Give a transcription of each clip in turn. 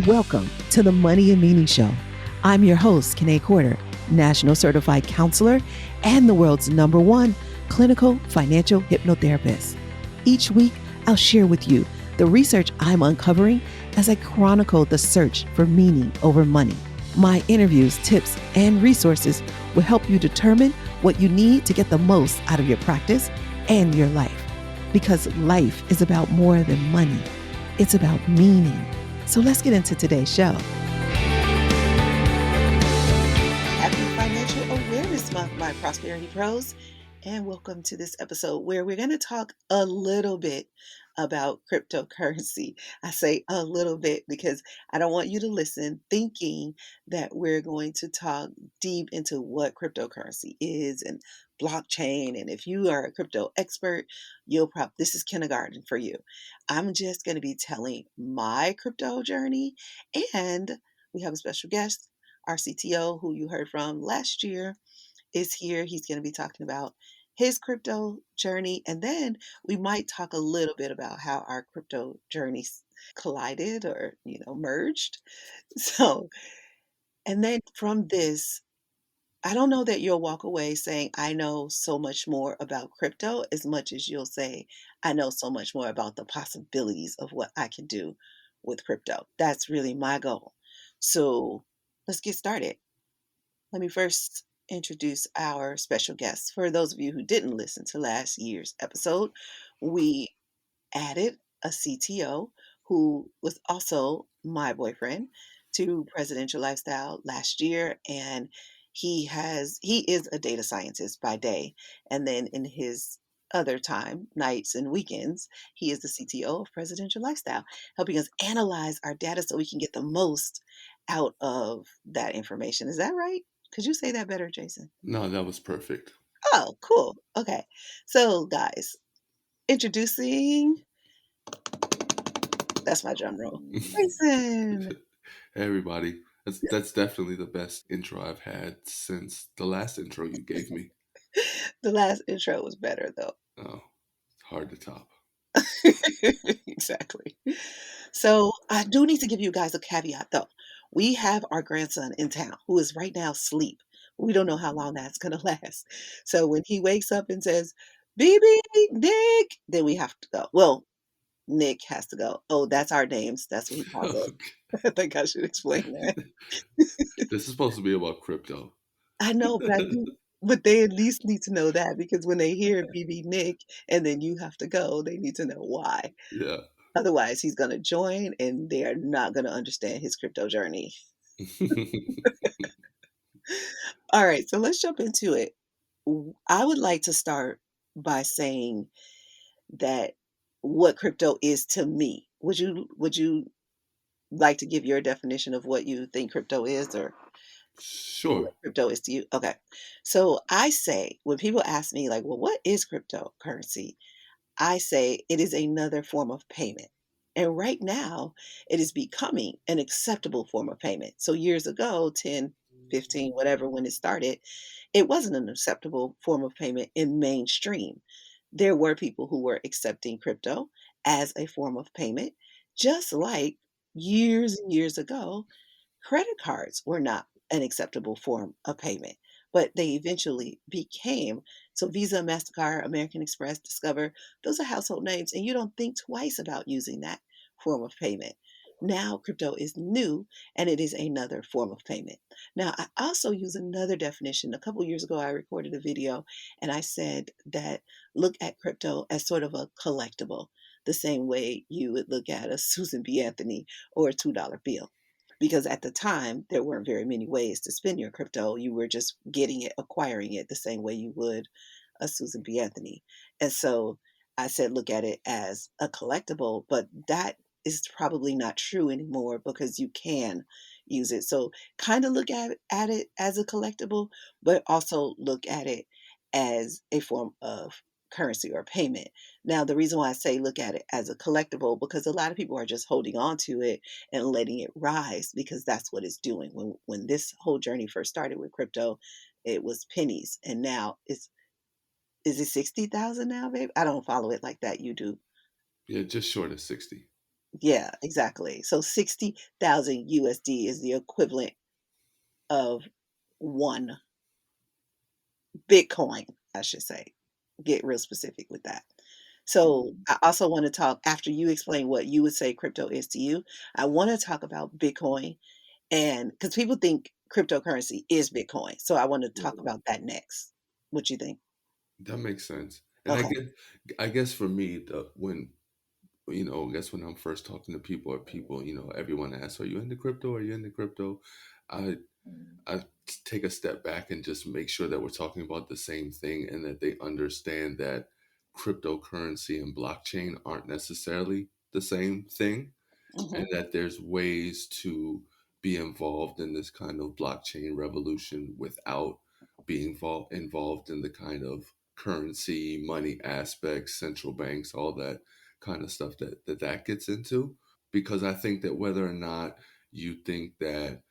Welcome to the Money and Meaning Show. I'm your host, Kanae Corder, National Certified Counselor and the world's #1 clinical financial hypnotherapist. Each week, I'll share with you the research I'm uncovering as I chronicle the search for meaning over money. My interviews, tips, and resources will help you determine what you need to get the most out of your practice and your life. Because life is about more than money. It's about meaning. So let's get into today's show. Happy Financial Awareness Month, my Prosperity Pros, and welcome to this episode where we're going to talk a little bit about cryptocurrency. I say a little bit because I don't want you to listen thinking that we're going to talk deep into what cryptocurrency is and blockchain. And if you are a crypto expert, this is kindergarten for you. I'm just going to be telling my crypto journey, and we have a special guest, our CTO, who you heard from last year, is here. He's going to be talking about his crypto journey, and then we might talk a little bit about how our crypto journeys collided or merged. So, and then from this, I don't know that you'll walk away saying I know so much more about crypto as much as you'll say I know so much more about the possibilities of what I can do with crypto. That's really my goal. So let's get started. Let me first introduce our special guest. For those of you who didn't listen to last year's episode, we added a CTO who was also my boyfriend to Presidential Lifestyle last year, and he is a data scientist by day, and then in his other time, nights and weekends, he is the CTO of Presidential Lifestyle, helping us analyze our data so we can get the most out of that information. Is that right? Could you say that better, Jason? No, that was perfect. Oh, cool. Okay. So, guys, introducing, that's my drum roll, Jason. Hey, everybody. That's definitely the best intro I've had since the last intro you gave me. The last intro was better, though. Oh, it's hard to top. Exactly. So, I do need to give you guys a caveat, though. We have our grandson in town who is right now asleep. We don't know how long that's going to last. So, when he wakes up and says, "BB, Nick," then we have to go. Well, Nick has to go. Oh, that's our names. That's what he calls us. I think I should explain that. This is supposed to be about crypto. I know, but they at least need to know that, because when they hear BB Nick and then you have to go, they need to know why. Yeah. Otherwise, he's going to join and they are not going to understand his crypto journey. All right, so let's jump into it. I would like to start by saying that what crypto is to me. Would you like to give your definition of what you think crypto is, or Sure. what crypto is to you? Okay. So I say, when people ask me, like, well, what is cryptocurrency? I say it is another form of payment. And right now, it is becoming an acceptable form of payment. So years ago, 10, 15, whatever, when it started, it wasn't an acceptable form of payment in mainstream. There were people who were accepting crypto as a form of payment, just like years and years ago, credit cards were not an acceptable form of payment, but they eventually became. So Visa, MasterCard, American Express, Discover, those are household names, and you don't think twice about using that form of payment. Now, crypto is new and it is another form of payment. Now, I also use another definition. A couple years ago, I recorded a video and I said that look at crypto as sort of a collectible, the same way you would look at a Susan B. Anthony or a $2 bill, because at the time there weren't very many ways to spend your crypto. You were just getting it, acquiring it the same way you would a Susan B. Anthony. And so I said, look at it as a collectible, but that is probably not true anymore because you can use it. So kind of look at it as a collectible, but also look at it as a form of currency or payment. Now, the reason why I say look at it as a collectible, because a lot of people are just holding on to it and letting it rise, because that's what it's doing. When this whole journey first started with crypto, it was pennies, and now is it 60,000 now, babe? I don't follow it like that. You do. Yeah, just short of 60. Yeah, exactly. So 60,000 USD is the equivalent of 1 Bitcoin, I should say. Get real specific with that. So, I also wanna talk after you explain what you would say crypto is to you, I wanna talk about Bitcoin, and because people think cryptocurrency is Bitcoin, so I wanna talk Yeah. about that next. What you think? That makes sense. And Okay. I guess for me, the when I guess when I'm first talking to people or people, everyone asks, "Are you into crypto? Are you into crypto?" I I take a step back and just make sure that we're talking about the same thing and that they understand that cryptocurrency and blockchain aren't necessarily the same thing, and Mhm, that there's ways to be involved in this kind of blockchain revolution without being involved in the kind of currency, money aspects, central banks, all that kind of stuff that gets into. Because I think that whether or not you think that,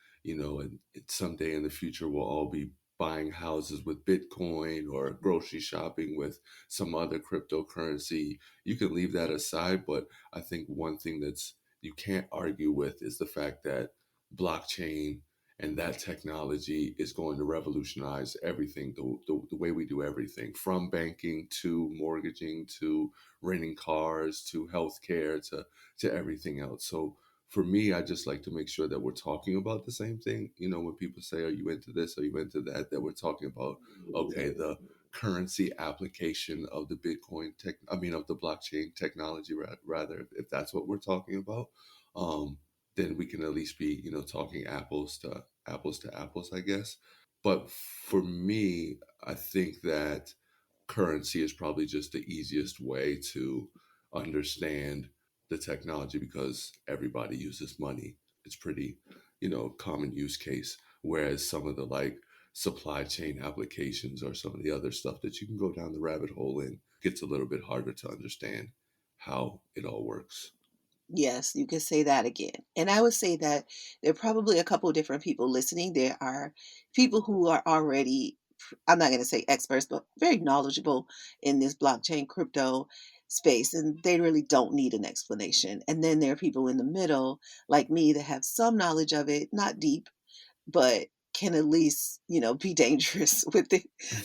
someday in the future we'll all be buying houses with Bitcoin or grocery shopping with some other cryptocurrency, you can leave that aside. But I think one thing that's you can't argue with is the fact that blockchain and that technology is going to revolutionize everything, the way we do everything, from banking to mortgaging to renting cars to healthcare to everything else. So for me, I just like to make sure that we're talking about the same thing. When people say, "Are you into this? Are you into that?" That we're talking about, okay, the currency application of the Bitcoin tech, I mean, of the blockchain technology, rather, if that's what we're talking about, um, then we can at least be, talking apples to apples, I guess. But for me, I think that currency is probably just the easiest way to understand the technology because everybody uses money. It's pretty, common use case. Whereas some of the like supply chain applications or some of the other stuff that you can go down the rabbit hole in gets a little bit harder to understand how it all works. yes, you could say that again, and I would say that there are probably a couple of different people listening. There are people who are already, I'm not gonna say experts, but very knowledgeable in this blockchain crypto space, and they really don't need an explanation, and then there are people in the middle, like me, that have some knowledge of it, not deep, but can at least, be dangerous with it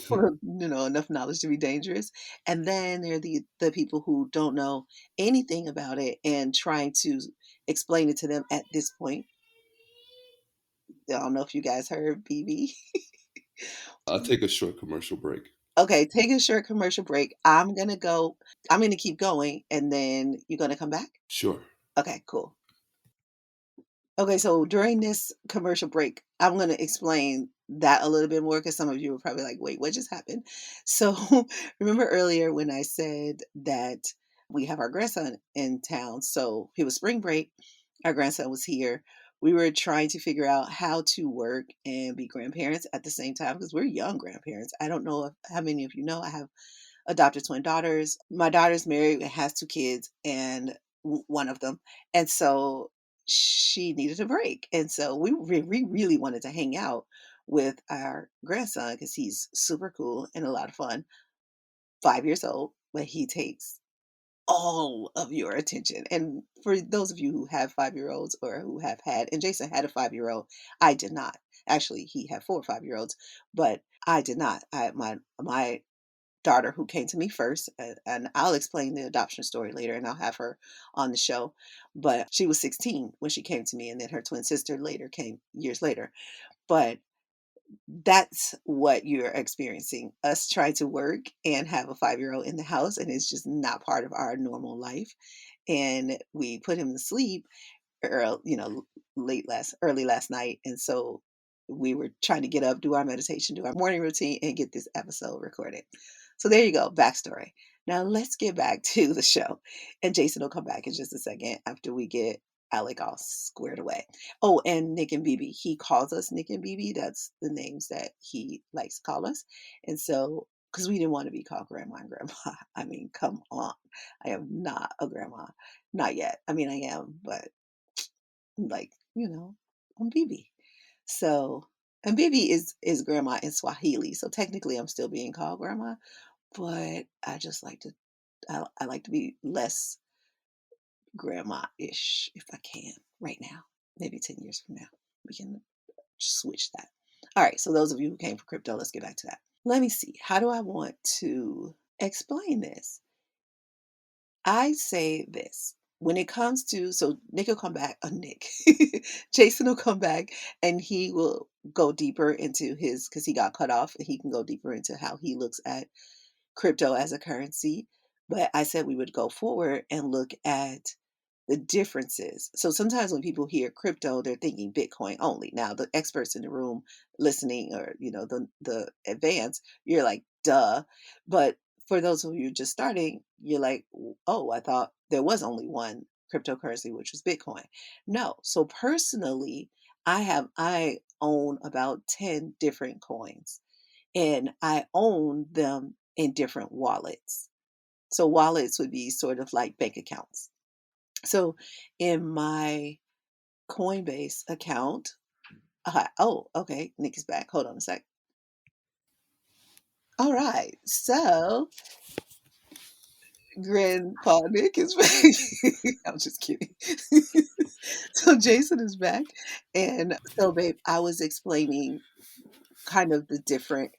for, enough knowledge to be dangerous. And then there are the people who don't know anything about it and trying to explain it to them at this point. I don't know if you guys heard BB. I'll take a short commercial break. Okay, take a short commercial break. I'm gonna go. I'm gonna keep going, and then you're gonna come back. Sure. Okay, cool. Okay, so during this commercial break, I'm going to explain that a little bit more because some of you were probably like, wait, what just happened? So, remember earlier when I said that we have our grandson in town? So, it was spring break. Our grandson was here. We were trying to figure out how to work and be grandparents at the same time because we're young grandparents. I don't know how many of you know. I have adopted twin daughters. My daughter's married and has 2 kids, and one of them. And so she needed a break. And so we really wanted to hang out with our grandson because he's super cool and a lot of fun. 5 years old, but he takes all of your attention. And for those of you who have 5-year-olds or who have had, and Jason had a 5-year-old, I did not. Actually, he had 4 5-year-olds, but I did not. My daughter who came to me first, and I'll explain the adoption story later, and I'll have her on the show. But she was 16 when she came to me, and then her twin sister later came years later. But that's what you're experiencing, us trying to work and have a 5-year-old in the house, and it's just not part of our normal life. And we put him to sleep early, early last night, and so we were trying to get up, do our meditation, do our morning routine, and get this episode recorded. So there you go, backstory. Now let's get back to the show, and Jason will come back in just a second after we get Alec all squared away. Oh, and Nick and BB, he calls us Nick and BB. That's the names that he likes to call us, and so because we didn't want to be called grandma and grandpa. I mean, come on, I am not a grandma, not yet. I mean, I am, but like, I'm Bibi. So, and Bibi is grandma in Swahili. So technically I'm still being called grandma, but I just like to I like to be less grandma-ish if I can right now. Maybe 10 years from now, we can switch that. All right, so those of you who came for crypto, let's get back to that. Let me see. How do I want to explain this? I say this. When it comes to, so Nick will come back, Nick, Jason will come back and he will go deeper into his, because he got cut off, and he can go deeper into how he looks at crypto as a currency. But I said we would go forward and look at the differences. So sometimes when people hear crypto, they're thinking Bitcoin only. Now, the experts in the room listening, or the advanced, you're like, duh. But for those of you just starting, you're like, oh, I thought there was only one cryptocurrency, which was Bitcoin. No. So personally, I own about 10 different coins, and I own them in different wallets. So wallets would be sort of like bank accounts. So in my Coinbase account, oh, okay, Nick is back. Hold on a sec. All right, so Grandpa Nick is back. I'm just kidding. So Jason is back, and so babe, I was explaining kind of the different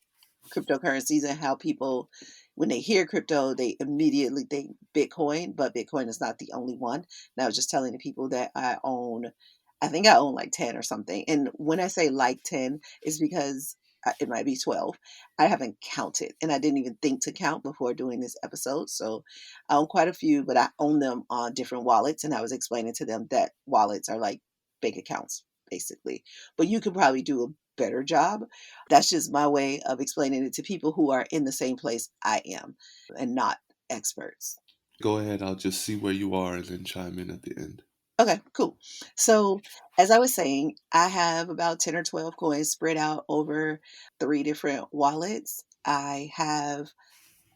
cryptocurrencies and how people, when they hear crypto, they immediately think Bitcoin, but Bitcoin is not the only one. And I was just telling the people that I think I own like 10 or something. And when I say like 10, it's because it might be 12. I haven't counted, and I didn't even think to count before doing this episode. So I own quite a few, but I own them on different wallets. And I was explaining to them that wallets are like bank accounts, basically. But you could probably do a better job. That's just my way of explaining it to people who are in the same place I am and not experts. Go ahead. I'll just see where you are and then chime in at the end. Okay, cool. So, as I was saying, I have about 10 or 12 coins spread out over three different wallets. I have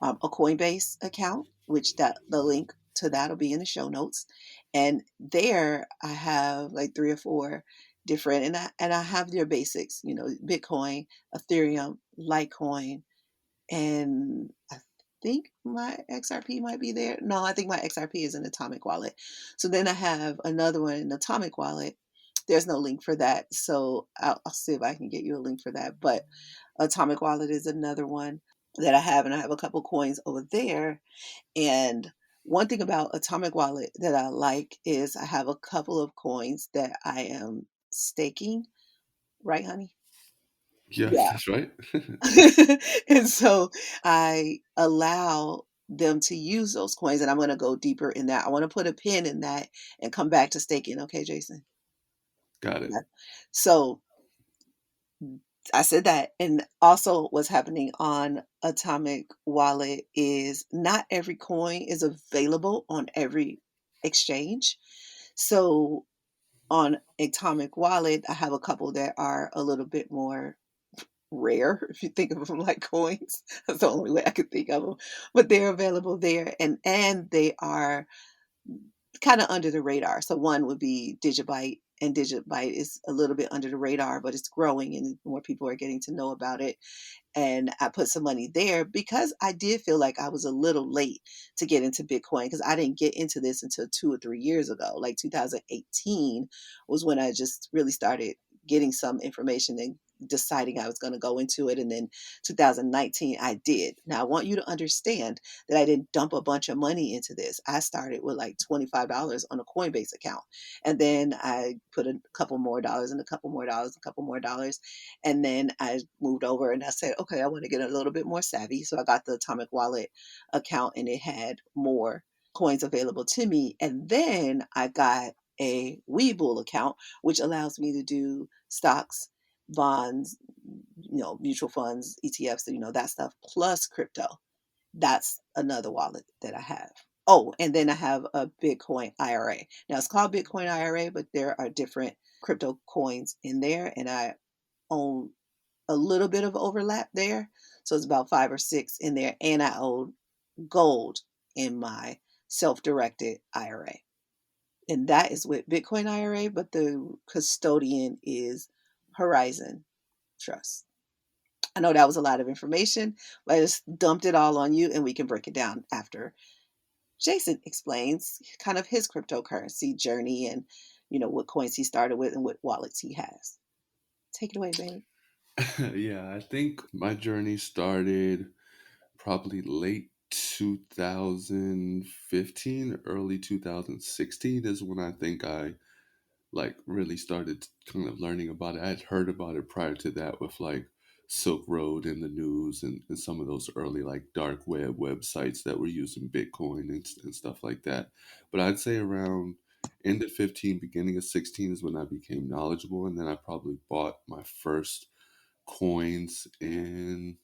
a Coinbase account, which that the link to that will be in the show notes. And there I have like three or four different, and I have their basics, Bitcoin, Ethereum, Litecoin, and I think my XRP might be there. No, I think my XRP is an Atomic wallet. So then I have another one, an Atomic wallet. There's no link for that, so I'll see if I can get you a link for that. But Atomic wallet is another one that I have, and I have a couple coins over there. And one thing about Atomic wallet that I like is I have a couple of coins that I am staking, right, honey? Yes, Yeah. that's right. And so I allow them to use those coins, and I'm going to go deeper in that. I want to put a pin in that and come back to staking. Okay, Jason? Got it. Yeah. So I said that. And also, what's happening on Atomic Wallet is not every coin is available on every exchange. So on Atomic Wallet, I have a couple that are a little bit more rare, if you think of them like coins. That's the only way I could think of them. But they're available there, and they are kind of under the radar. So one would be Digibyte, and Digibyte is a little bit under the radar, but it's growing and more people are getting to know about it. And I put some money there because I did feel like I was a little late to get into Bitcoin, because I didn't get into this until 2 or 3 years ago. Like 2018 was when I just really started getting some information and deciding I was going to go into it. And then 2019, I did. Now, I want you to understand that I didn't dump a bunch of money into this. I started with like $25 on a Coinbase account. And then I put a couple more dollars and a couple more dollars, a couple more dollars. And then I moved over and I said, okay, I want to get a little bit more savvy. So I got the Atomic Wallet account, and it had more coins available to me. And then I got a WeBull account, which allows me to do stocks, bonds, mutual funds, ETFs, that stuff, plus crypto. That's another wallet that I have. Oh, and then I have a Bitcoin IRA. Now it's called Bitcoin IRA, but there are different crypto coins in there, and I own a little bit of overlap there. So it's about five or six in there. And I own gold in my self-directed IRA. And that is with Bitcoin IRA, but the custodian is Horizon Trust. I know that was a lot of information, but I just dumped it all on you, and we can break it down after Jason explains kind of his cryptocurrency journey and, what coins he started with and what wallets he has. Take it away, babe. Yeah, I think my journey started probably late 2015, early 2016 is when I think I like really started kind of learning about it. I had heard about it prior to that with like Silk Road in the news and some of those early like dark web websites that were using Bitcoin and stuff like that. But I'd say around end of 15, beginning of 16 is when I became knowledgeable. And then I probably bought my first coins in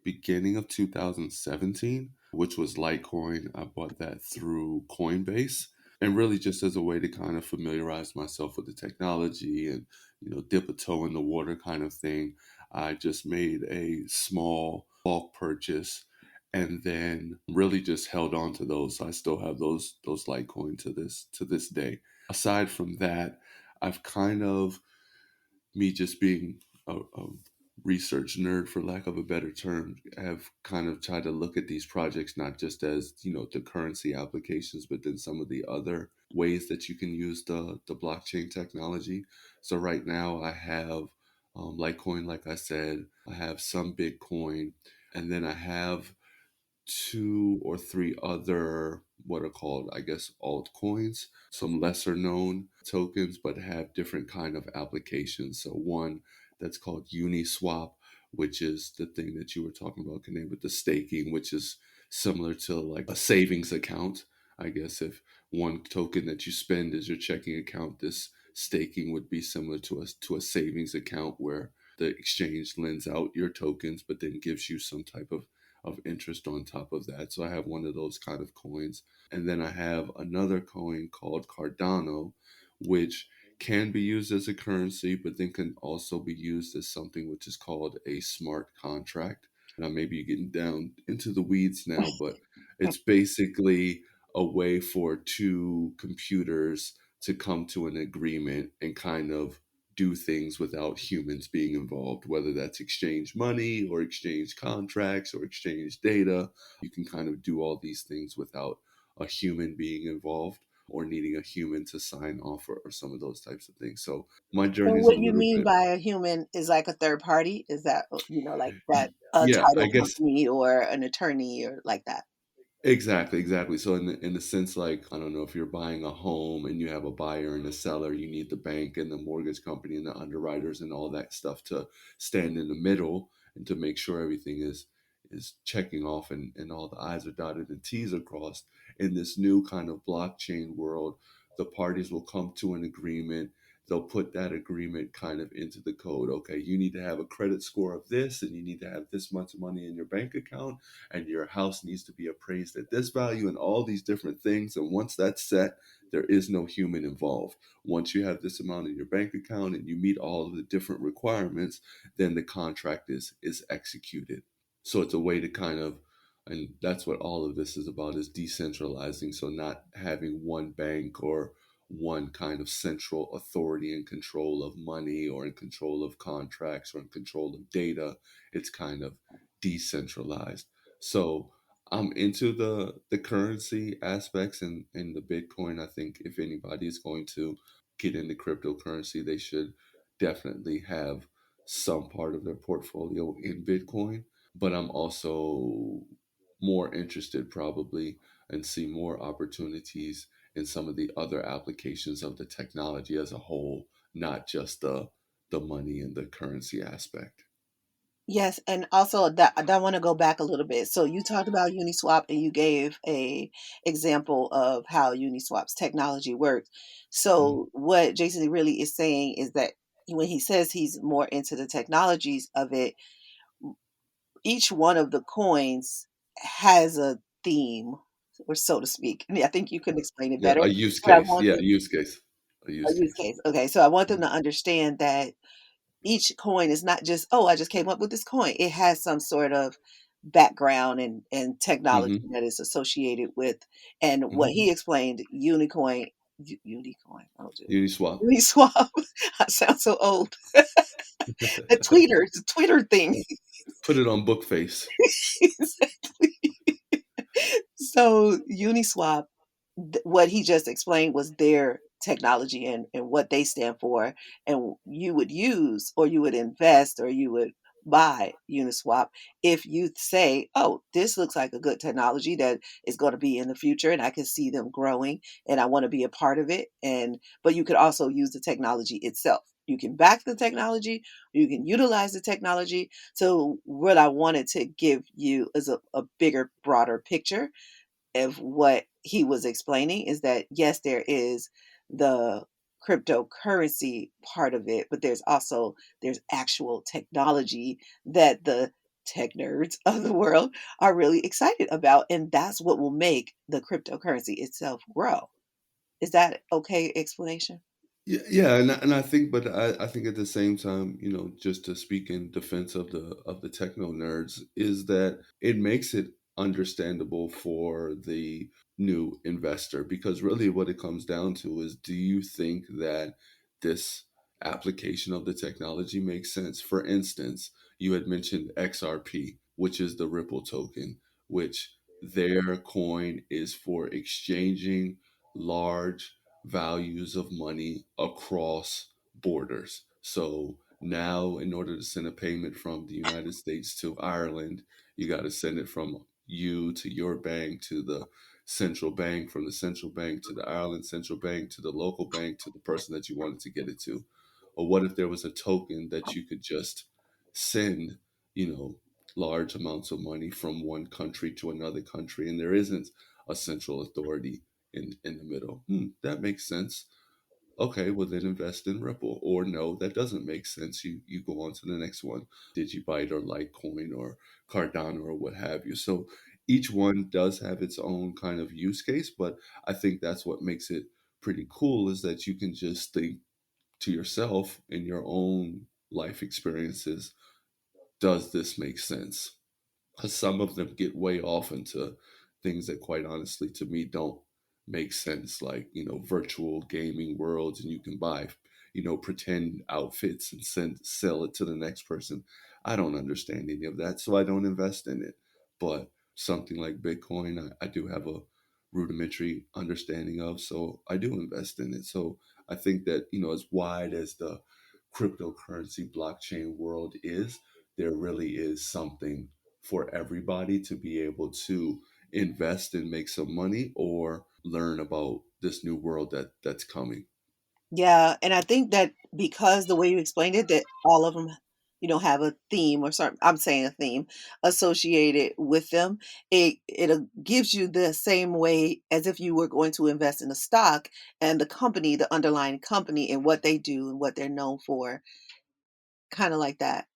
beginning of 2017, which was Litecoin. I bought that through Coinbase and really just as a way to kind of familiarize myself with the technology and, dip a toe in the water kind of thing. I just made a small bulk purchase and then really just held on to those. So I still have those Litecoin to this day. Aside from that, I've kind of me just being a research nerd, for lack of a better term, have kind of tried to look at these projects not just as the currency applications, but then some of the other ways that you can use the blockchain technology. So right now, I have Litecoin, like I said, I have some Bitcoin, and then I have two or three other what are called, I guess, altcoins, some lesser known tokens, but have different kind of applications. So one that's called Uniswap, which is the thing that you were talking about, Kane, with the staking, which is similar to like a savings account. I guess if one token that you spend is your checking account, this staking would be similar to a savings account where the exchange lends out your tokens, but then gives you some type of interest on top of that. So I have one of those kind of coins. And then I have another coin called Cardano, which can be used as a currency, but then can also be used as something which is called a smart contract. And I may be getting down into the weeds now, but it's basically a way for two computers to come to an agreement and kind of do things without humans being involved, whether that's exchange money or exchange contracts or exchange data. You can kind of do all these things without a human being involved or needing a human to sign off or some of those types of things. So my So journey is a what you little mean bit, by a human is like a third party? Is that, like that a yeah, I title guess. company or an attorney or like that? Exactly, exactly. So in the sense, like, I don't know, if you're buying a home and you have a buyer and a seller, you need the bank and the mortgage company and the underwriters and all that stuff to stand in the middle and to make sure everything is checking off and all the I's are dotted and T's are crossed. In this new kind of blockchain world, the parties will come to an agreement. They'll put that agreement kind of into the code. Okay, you need to have a credit score of this, and you need to have this much money in your bank account, and your house needs to be appraised at this value and all these different things. And once that's set, there is no human involved. Once you have this amount in your bank account and you meet all of the different requirements, then the contract is executed. So it's a way to kind of, and that's what all of this is about, is decentralizing. So not having one bank or one kind of central authority and control of money or in control of contracts or in control of data. It's kind of decentralized. So I'm into the currency aspects and the Bitcoin. I think if anybody is going to get into cryptocurrency, they should definitely have some part of their portfolio in Bitcoin. But I'm also more interested probably and see more opportunities in some of the other applications of the technology as a whole, not just the money and the currency aspect. Yes, and also that I want to go back a little bit. So you talked about Uniswap and you gave a example of how Uniswap's technology works. Mhm. So what Jason really is saying is that when he says he's more into the technologies of it, each one of the coins has a theme, or so to speak. I mean, I think you can explain it Yeah, better, a use but I case. want Yeah, a them use case. A a use use case. case. Okay, so I want them Mhm. to understand that each coin is not just, oh, I just came up with this coin. It has some sort of background and technology Mhm. that is associated with. And what Mhm. he explained, Unicoin, oh, dude, Uniswap. Uniswap. I sound so old. The Twitter thing. Put it on book face. Exactly. So Uniswap, what he just explained was their technology and what they stand for, and you would use or you would invest or you would buy Uniswap if you say, oh, this looks like a good technology that is going to be in the future and I can see them growing and I want to be a part of it. And but you could also use the technology itself. You can back the technology, you can utilize the technology. So what I wanted to give you is a bigger, broader picture of what he was explaining is that yes, there is the cryptocurrency part of it, but there's actual technology that the tech nerds of the world are really excited about, and that's what will make the cryptocurrency itself grow. Is that okay explanation? Yeah, yeah, and I think, but I think at the same time, just to speak in defense of the techno nerds, is that it makes it understandable for the new investor because really what it comes down to is, do you think that this application of the technology makes sense? For instance, you had mentioned XRP, which is the Ripple token, which their coin is for exchanging large values of money across borders. So now, in order to send a payment from the United States to Ireland, you got to send it from you to your bank to the central bank, from the central bank to the Ireland central bank to the local bank to the person that you wanted to get it to. Or what if there was a token that you could just send, you know, large amounts of money from one country to another country, and there isn't a central authority in the middle. That makes sense. Okay, well then invest in Ripple. Or no, that doesn't make sense. You go on to the next one. Digibyte or Litecoin or Cardano or what have you. So each one does have its own kind of use case, but I think that's what makes it pretty cool is that you can just think to yourself in your own life experiences, does this make sense? Because some of them get way off into things that quite honestly to me don't make sense, like virtual gaming worlds, and you can buy pretend outfits and sell it to the next person. I don't understand any of that, so I don't invest in it. But something like Bitcoin, I do have a rudimentary understanding of, so I do invest in it. So I think that as wide as the cryptocurrency blockchain world is, there really is something for everybody to be able to invest and make some money or learn about this new world that's coming. Yeah, and I think that because the way you explained it, that all of them, have a theme or something. I'm saying a theme associated with them. It gives you the same way as if you were going to invest in a stock and the company, the underlying company, and what they do and what they're known for, kind of like that.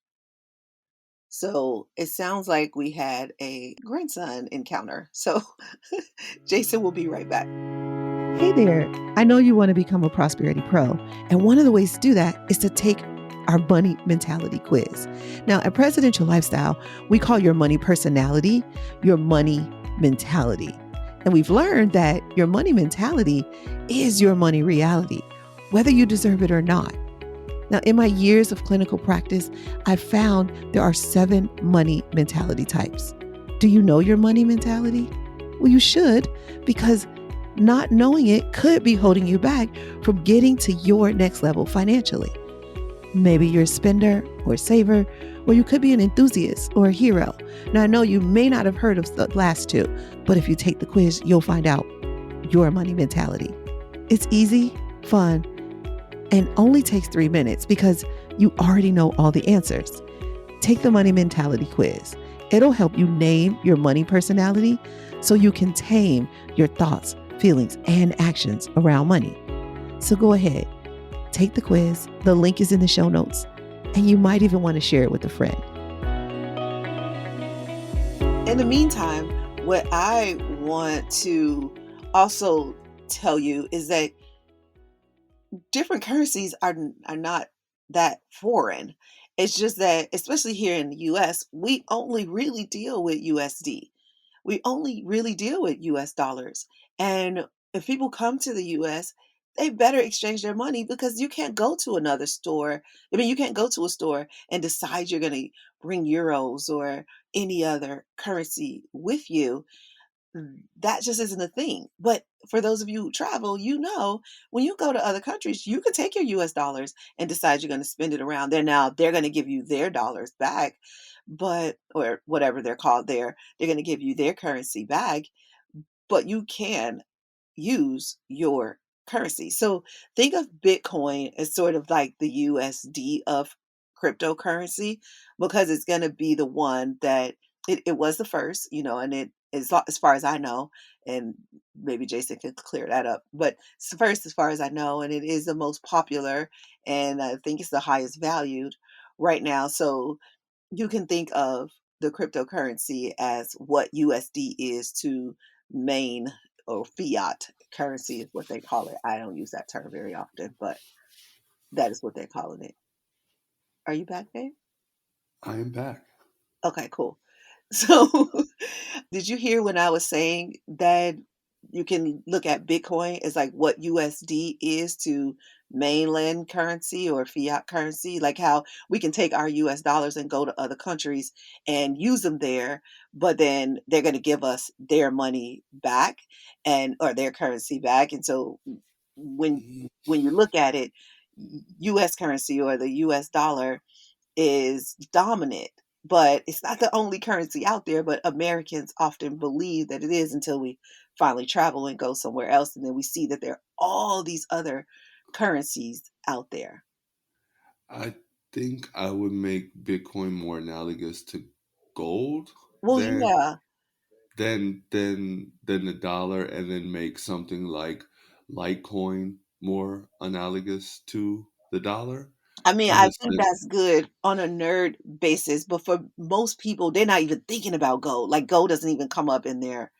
So it sounds like we had a grandson encounter. So Jason will be right back. Hey there. I know you want to become a prosperity pro. And one of the ways to do that is to take our money mentality quiz. Now, at Presidential Lifestyle, we call your money personality your money mentality. And we've learned that your money mentality is your money reality, whether you deserve it or not. Now, in my years of clinical practice, I found there are 7 money mentality types. Do you know your money mentality? Well, you should, because not knowing it could be holding you back from getting to your next level financially. Maybe you're a spender or a saver, or you could be an enthusiast or a hero. Now, I know you may not have heard of the last two, but if you take the quiz, you'll find out your money mentality. It's easy, fun, and only takes 3 minutes because you already know all the answers. Take the money mentality quiz. It'll help you name your money personality so you can tame your thoughts, feelings, and actions around money. So go ahead, take the quiz. The link is in the show notes, and you might even want to share it with a friend. In the meantime, what I want to also tell you is that different currencies are not that foreign. It's just that, especially here in the US, we only really deal with USD. We only really deal with US dollars. And if people come to the US, they better exchange their money because you can't go to another store. I mean, you can't go to a store and decide you're going to bring euros or any other currency with you. that just isn't a thing. But for those of you who travel, when you go to other countries, you could take your US dollars and decide you're going to spend it around there. Now, they're going to give you their dollars back, but or whatever they're called there, they're going to give you their currency back, but you can use your currency. So think of Bitcoin as sort of like the USD of cryptocurrency, because it's going to be the one that it was the first, and it is, as far as I know, and maybe Jason can clear that up, but it's the first as far as I know, and it is the most popular, and I think it's the highest valued right now. So you can think of the cryptocurrency as what USD is to main or fiat currency is what they call it. I don't use that term very often, but that is what they're calling it. Are you back, babe? I am back. Okay, cool. So, did you hear when I was saying that you can look at Bitcoin as like what USD is to mainland currency or fiat currency? Like how we can take our US dollars and go to other countries and use them there, but then they're going to give us their money back and or their currency back. And so when you look at it, US currency or the US dollar is dominant, but it's not the only currency out there. But Americans often believe that it is until we finally travel and go somewhere else. And then we see that there are all these other currencies out there. I think I would make Bitcoin more analogous to gold Well, than yeah. the dollar, and then make something like Litecoin more analogous to the dollar I mean, in I the think sense. that's good on a nerd basis, but for most people, they're not even thinking about gold. Like gold doesn't even come up in their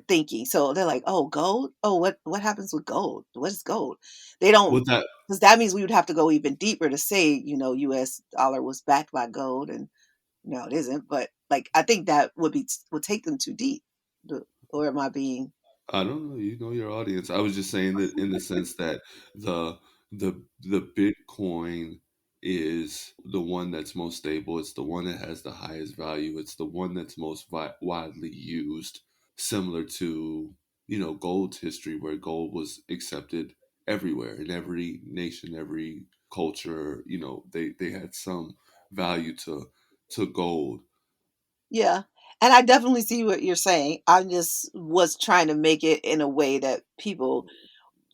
thinking. So they're like, "Oh, gold? Oh, what happens with gold? What is gold?" They don't, Well, that because that means we would have to go even deeper to say, US dollar was backed by gold, and no, it isn't. But like, I think that would take them too deep. Or am I being? I don't know. You know your audience. I was just saying that in the sense that the Bitcoin is the one that's most stable. It's the one that has the highest value. It's the one that's most widely used, similar to gold's history, where gold was accepted everywhere in every nation, every culture. They had some value to gold. Yeah. And I definitely see what you're saying. I just was trying to make it in a way that people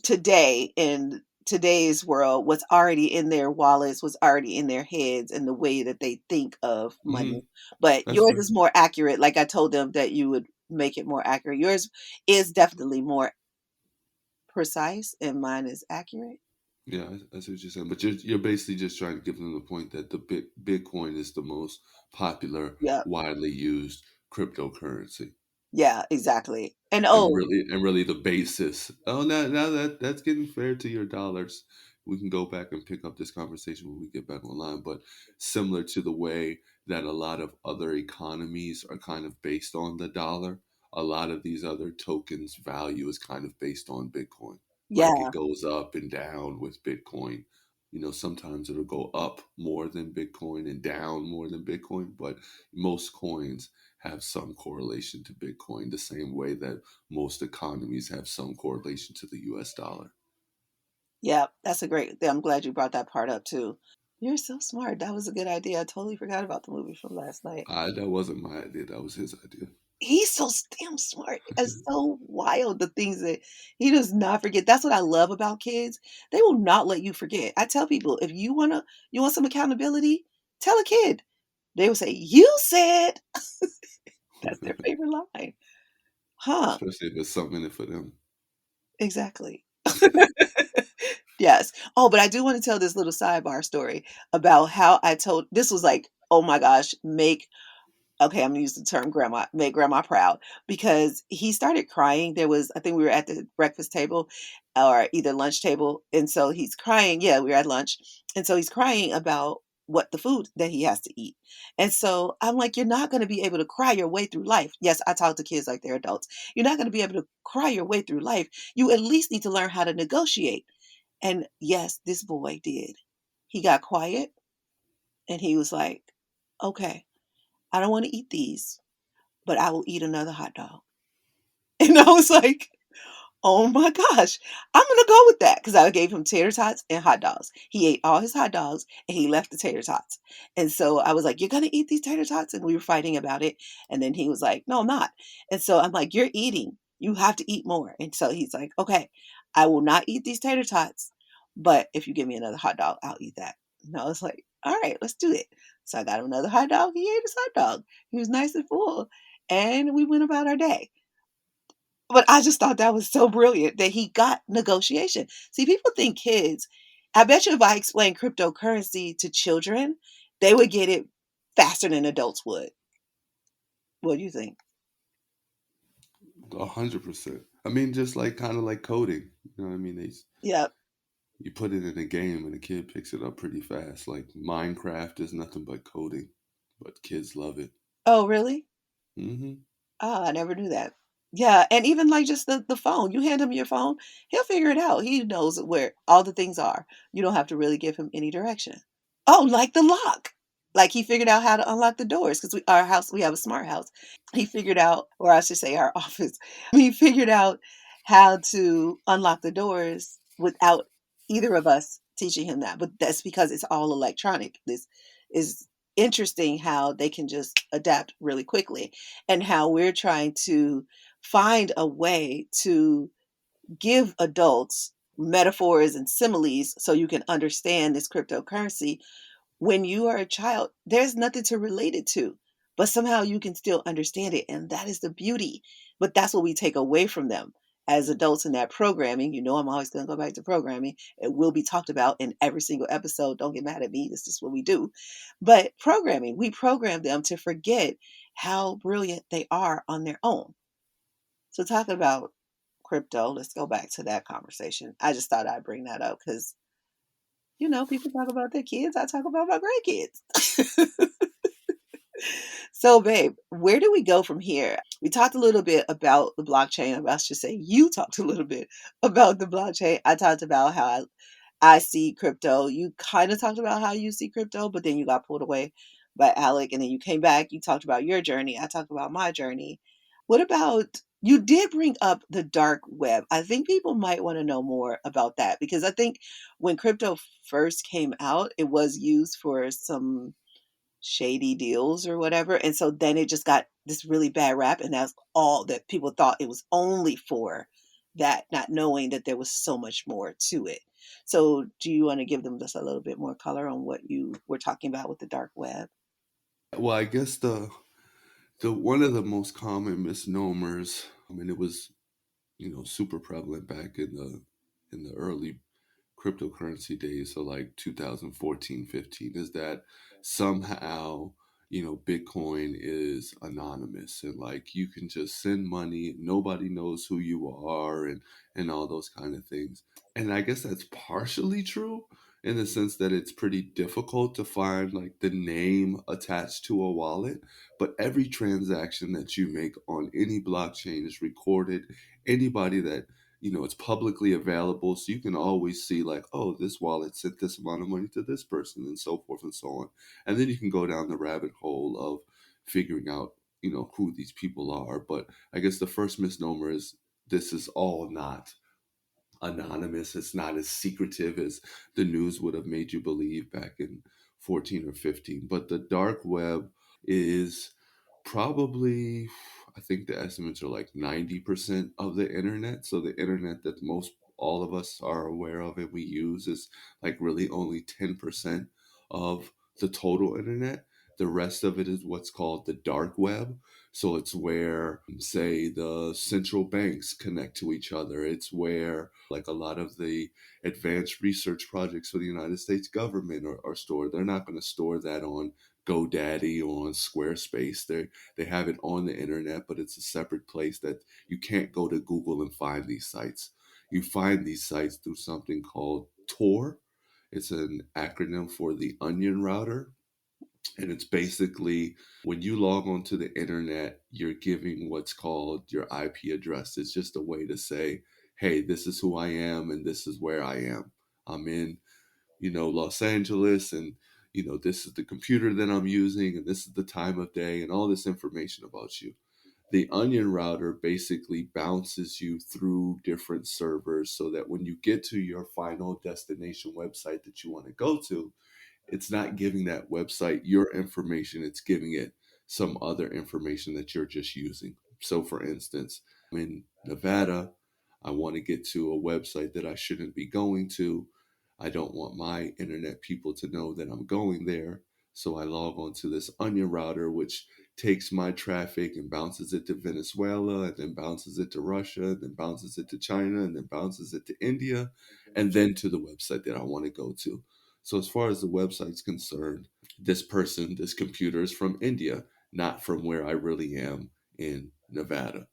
today in today's world, what's already in their wallets, what's already in their heads, and the way that they think of money. Mhm. But That's yours fair. is more accurate. Like I told them that you would make it more accurate. Yours is definitely more precise, and mine is accurate. Yeah, I see what you're saying, but you're basically just trying to give them the point that the Bitcoin is the most popular, Yeah. widely used cryptocurrency, Yeah, exactly. And and oh, really the basis. Oh, now that's getting fair to your dollars. We can go back and pick up this conversation when we get back online, but similar to the way that a lot of other economies are kind of based on the dollar, a lot of these other tokens' value is kind of based on Bitcoin. Like it yeah. goes up and down with Bitcoin. Sometimes it'll go up more than Bitcoin and down more than Bitcoin, but most coins have some correlation to Bitcoin, the same way that most economies have some correlation to the US dollar. Yeah, that's a great I'm glad you brought that part up too. You're so smart. That was a good idea. I totally forgot about the movie from last night. That wasn't my idea, that was his idea. He's so damn smart. It's so wild the things that he does not forget. That's what I love about kids. They will not let you forget. I tell people, if you want some accountability, tell a kid. They will say, "You said." That's their favorite line. Huh, Especially if it's something in it for them. exactly. Yes. Oh, but I do want to tell this little sidebar story about how I told this was like, oh my gosh, make okay, I'm gonna use the term grandma, make grandma proud because he started crying. There was, I think we were at the breakfast table or either lunch table. And so he's crying. Yeah, we were at lunch. And so he's crying about what the food that he has to eat. And so I'm like, you're not going to be able to cry your way through life. Yes, I talk to kids like they're adults. You're not going to be able to cry your way through life. You at least need to learn how to negotiate. And yes, this boy did. He got quiet and he was like, okay, I don't want to eat these, but I will eat another hot dog. And I was like, oh my gosh, I'm gonna go with that because I gave him tater tots and hot dogs. He ate all his hot dogs and he left the tater tots. And so I was like, "You're gonna eat these tater tots?" And we were fighting about it. And then he was like, "No, I'm not." And so I'm like, "You're eating. You have to eat more." And so he's like, "Okay, I will not eat these tater tots, but if you give me another hot dog, I'll eat that." And I was like, "All right, let's do it." So I got him another hot dog. He ate his hot dog. He was nice and full. And we went about our day. But I just thought that was so brilliant that he got negotiation. See, people think kids, I bet you if I explained cryptocurrency to children, they would get it faster than adults would. What do you think? 100%. I mean, just like kind of like coding. You know what I mean? Yep. You put it in a game and the kid picks it up pretty fast. Like Minecraft is nothing but coding, but kids love it. Oh, really? Hmm. Oh, I never knew that. Yeah, and even like just the phone, you hand him your phone, he'll figure it out. He knows where all the things are. You don't have to really give him any direction. Oh, like the lock. Like he figured out how to unlock the doors because our house, we have a smart house. He figured out, or I should say our office, he figured out how to unlock the doors without either of us teaching him that. But that's because it's all electronic. This is interesting how they can just adapt really quickly and how we're trying to find a way to give adults metaphors and similes so you can understand this cryptocurrency. When you are a child, there's nothing to relate it to, but somehow you can still understand it. And that is the beauty. But that's what we take away from them as adults in that programming. You know, I'm always going to go back to programming. It will be talked about in every single episode. Don't get mad at me. It's just what we do. But programming, we program them to forget how brilliant they are on their own. So, talking about crypto, let's go back to that conversation. I just thought I'd bring that up because, people talk about their kids. I talk about my grandkids. So, babe, where do we go from here? We talked a little bit about the blockchain. I should say you talked a little bit about the blockchain. I talked about how I see crypto. You kind of talked about how you see crypto, but then you got pulled away by Alec, and then you came back. You talked about your journey. I talked about my journey. What about you did bring up the dark web? I think people might want to know more about that because I think when crypto first came out, it was used for some shady deals or whatever. And so then it just got this really bad rap. And that's all that people thought it was only for that, not knowing that there was so much more to it. So, do you want to give them just a little bit more color on what you were talking about with the dark web? Well, I guess the one of the most common misnomers. I mean, it was super prevalent back in the early cryptocurrency days, so like 2014, 15, is that somehow, Bitcoin is anonymous and like you can just send money, nobody knows who you are and all those kind of things. And I guess that's partially true in the sense that it's pretty difficult to find like the name attached to a wallet, but every transaction that you make on any blockchain is recorded. Anybody that it's publicly available, so you can always see like, oh, this wallet sent this amount of money to this person and so forth and so on. And then you can go down the rabbit hole of figuring out who these people are. But I guess the first misnomer is this is all not anonymous. It's not as secretive as the news would have made you believe back in 14 or 15. But the dark web is probably, I think the estimates are like 90% of the internet. So the internet that most all of us are aware of and we use is like really only 10% of the total internet. The rest of it is what's called the dark web. So it's where, say, the central banks connect to each other. It's where, like, a lot of the advanced research projects for the United States government are stored. They're not going to store that on GoDaddy or on Squarespace. They have it on the internet, but it's a separate place that you can't go to Google and find these sites. You find these sites through something called Tor. It's an acronym for the Onion Router. And it's basically when you log onto the internet, you're giving what's called your IP address. It's just a way to say, hey, this is who I am and this is where I am. I'm in, Los Angeles, and this is the computer that I'm using and this is the time of day and all this information about you. The Onion router basically bounces you through different servers so that when you get to your final destination website that you want to go to, it's not giving that website your information, it's giving it some other information that you're just using. So, for instance, I'm in Nevada. I want to get to a website that I shouldn't be going to. I don't want my internet people to know that I'm going there. So I log on to this Onion router, which takes my traffic and bounces it to Venezuela, and then bounces it to Russia, and then bounces it to China, and then bounces it to India, and then to the website that I want to go to. So as far as the website's concerned, this computer is from India, not from where I really am in Nevada.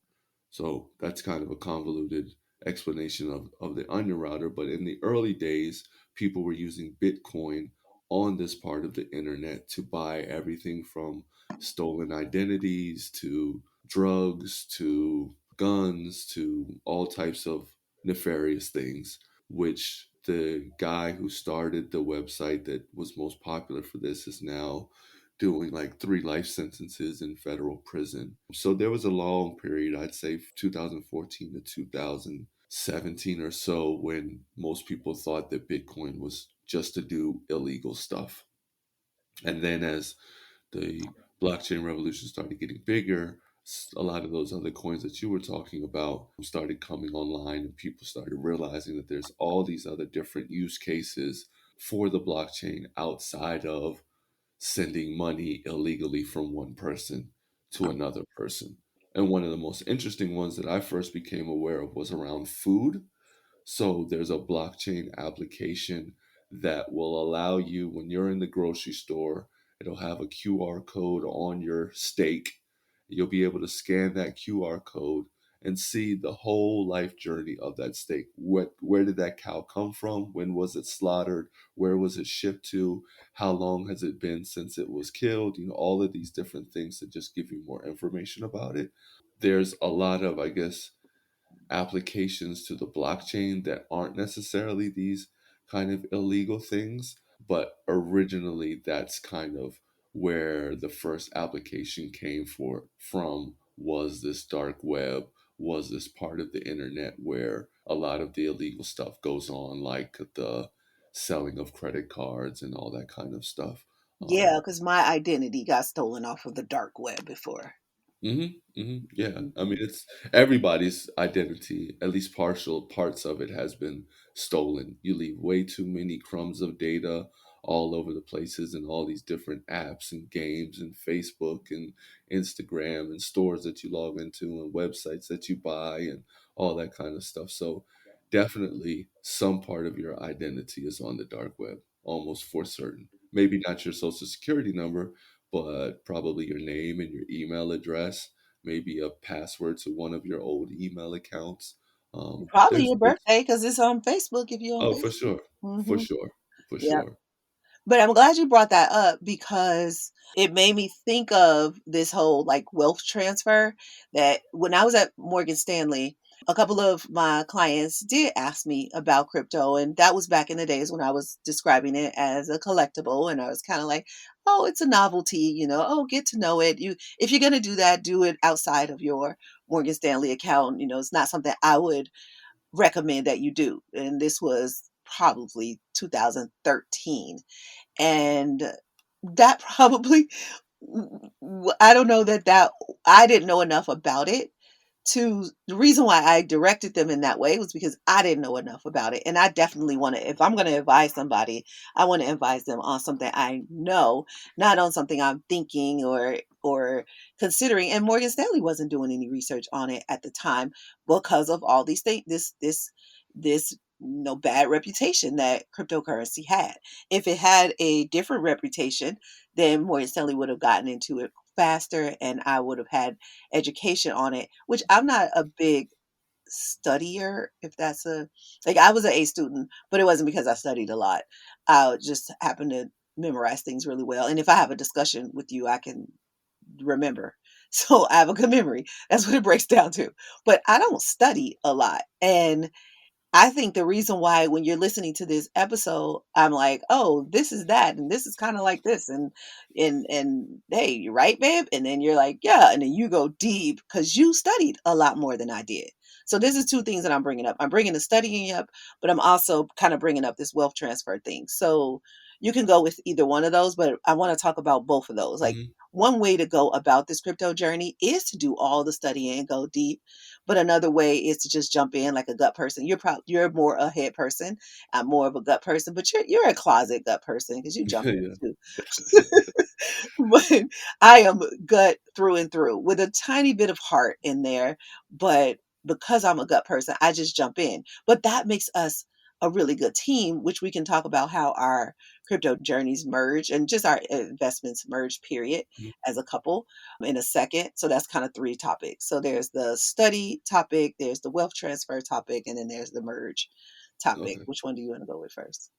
So that's kind of a convoluted explanation of the Onion router. But in the early days, people were using Bitcoin on this part of the internet to buy everything from stolen identities to drugs to guns to all types of nefarious things, which the guy who started the website that was most popular for this is now doing like 3 life sentences in federal prison. So there was a long period, I'd say 2014 to 2017 or so, when most people thought that Bitcoin was just to do illegal stuff. And then as the blockchain revolution started getting bigger, a lot of those other coins that you were talking about started coming online, and people started realizing that there's all these other different use cases for the blockchain outside of sending money illegally from one person to another person. And one of the most interesting ones that I first became aware of was around food. So there's a blockchain application that will allow you, when you're in the grocery store, it'll have a QR code on your steak. You'll be able to scan that QR code and see the whole life journey of that steak. Where did that cow come from? When was it slaughtered? Where was it shipped to? How long has it been since it was killed? All of these different things that just give you more information about it. There's a lot of, I guess, applications to the blockchain that aren't necessarily these kind of illegal things, but originally that's kind of where the first application came from, was this dark web, was this part of the internet where a lot of the illegal stuff goes on, like the selling of credit cards and all that kind of stuff. Yeah, because my identity got stolen off of the dark web before. Yeah. I mean, it's everybody's identity, at least partial parts of it has been stolen. You leave way too many crumbs of data all over the places and all these different apps and games and Facebook and Instagram and stores that you log into and websites that you buy and all that kind of stuff. So definitely some part of your identity is on the dark web, almost for certain. Maybe not your social security number, but probably your name and your email address, maybe a password to one of your old email accounts. Probably There's your birthday because it's on Facebook if you're on oh, for Facebook. sure, for Hmm. sure, for Yeah. sure. But I'm glad you brought that up because it made me think of this whole like wealth transfer that when I was at Morgan Stanley, a couple of my clients did ask me about crypto. And that was back in the days when I was describing it as a collectible. And I was kind of like, oh, it's a novelty, oh, get to know it. If you're going to do that, do it outside of your Morgan Stanley account. It's not something I would recommend that you do. And this was probably 2013. And that probably I don't know that I didn't know enough about it to the reason why I directed them in that way was because I didn't know enough about it. And I definitely want to, if I'm going to advise somebody, I want to advise them on something I know, not on something I'm thinking or considering. And Morgan Stanley wasn't doing any research on it at the time because of all these things, this bad reputation that cryptocurrency had. If it had a different reputation, then Morgan Stanley would have gotten into it faster and I would have had education on it, which I'm not a big studier, if that's a like I was an A student, but it wasn't because I studied a lot. I just happened to memorize things really well. And if I have a discussion with you, I can remember. So I have a good memory. That's what it breaks down to. But I don't study a lot. And I think the reason why when you're listening to this episode, I'm like, oh, this is that, and this is kind of like this, and hey, you right, babe? And then you're like, yeah, and then you go deep because you studied a lot more than I did. So this is two things that I'm bringing up. I'm bringing the studying up, but I'm also kind of bringing up this wealth transfer thing. So you can go with either one of those, but I want to talk about both of those. Like Mhm. one way to go about this crypto journey is to do all the studying and go deep, but another way is to just jump in like a gut person. You're more a head person. I'm more of a gut person, but you're a closet gut person because you jump Yeah. in too. But I am gut through and through with a tiny bit of heart in there. But because I'm a gut person, I just jump in. But that makes us a really good team, which we can talk about how our crypto journeys merge and just our investments merge, period, Mhm. as a couple in a second. So that's kind of three topics. So there's the study topic, there's the wealth transfer topic, and then there's the merge topic. Okay. Which one do you want to go with first?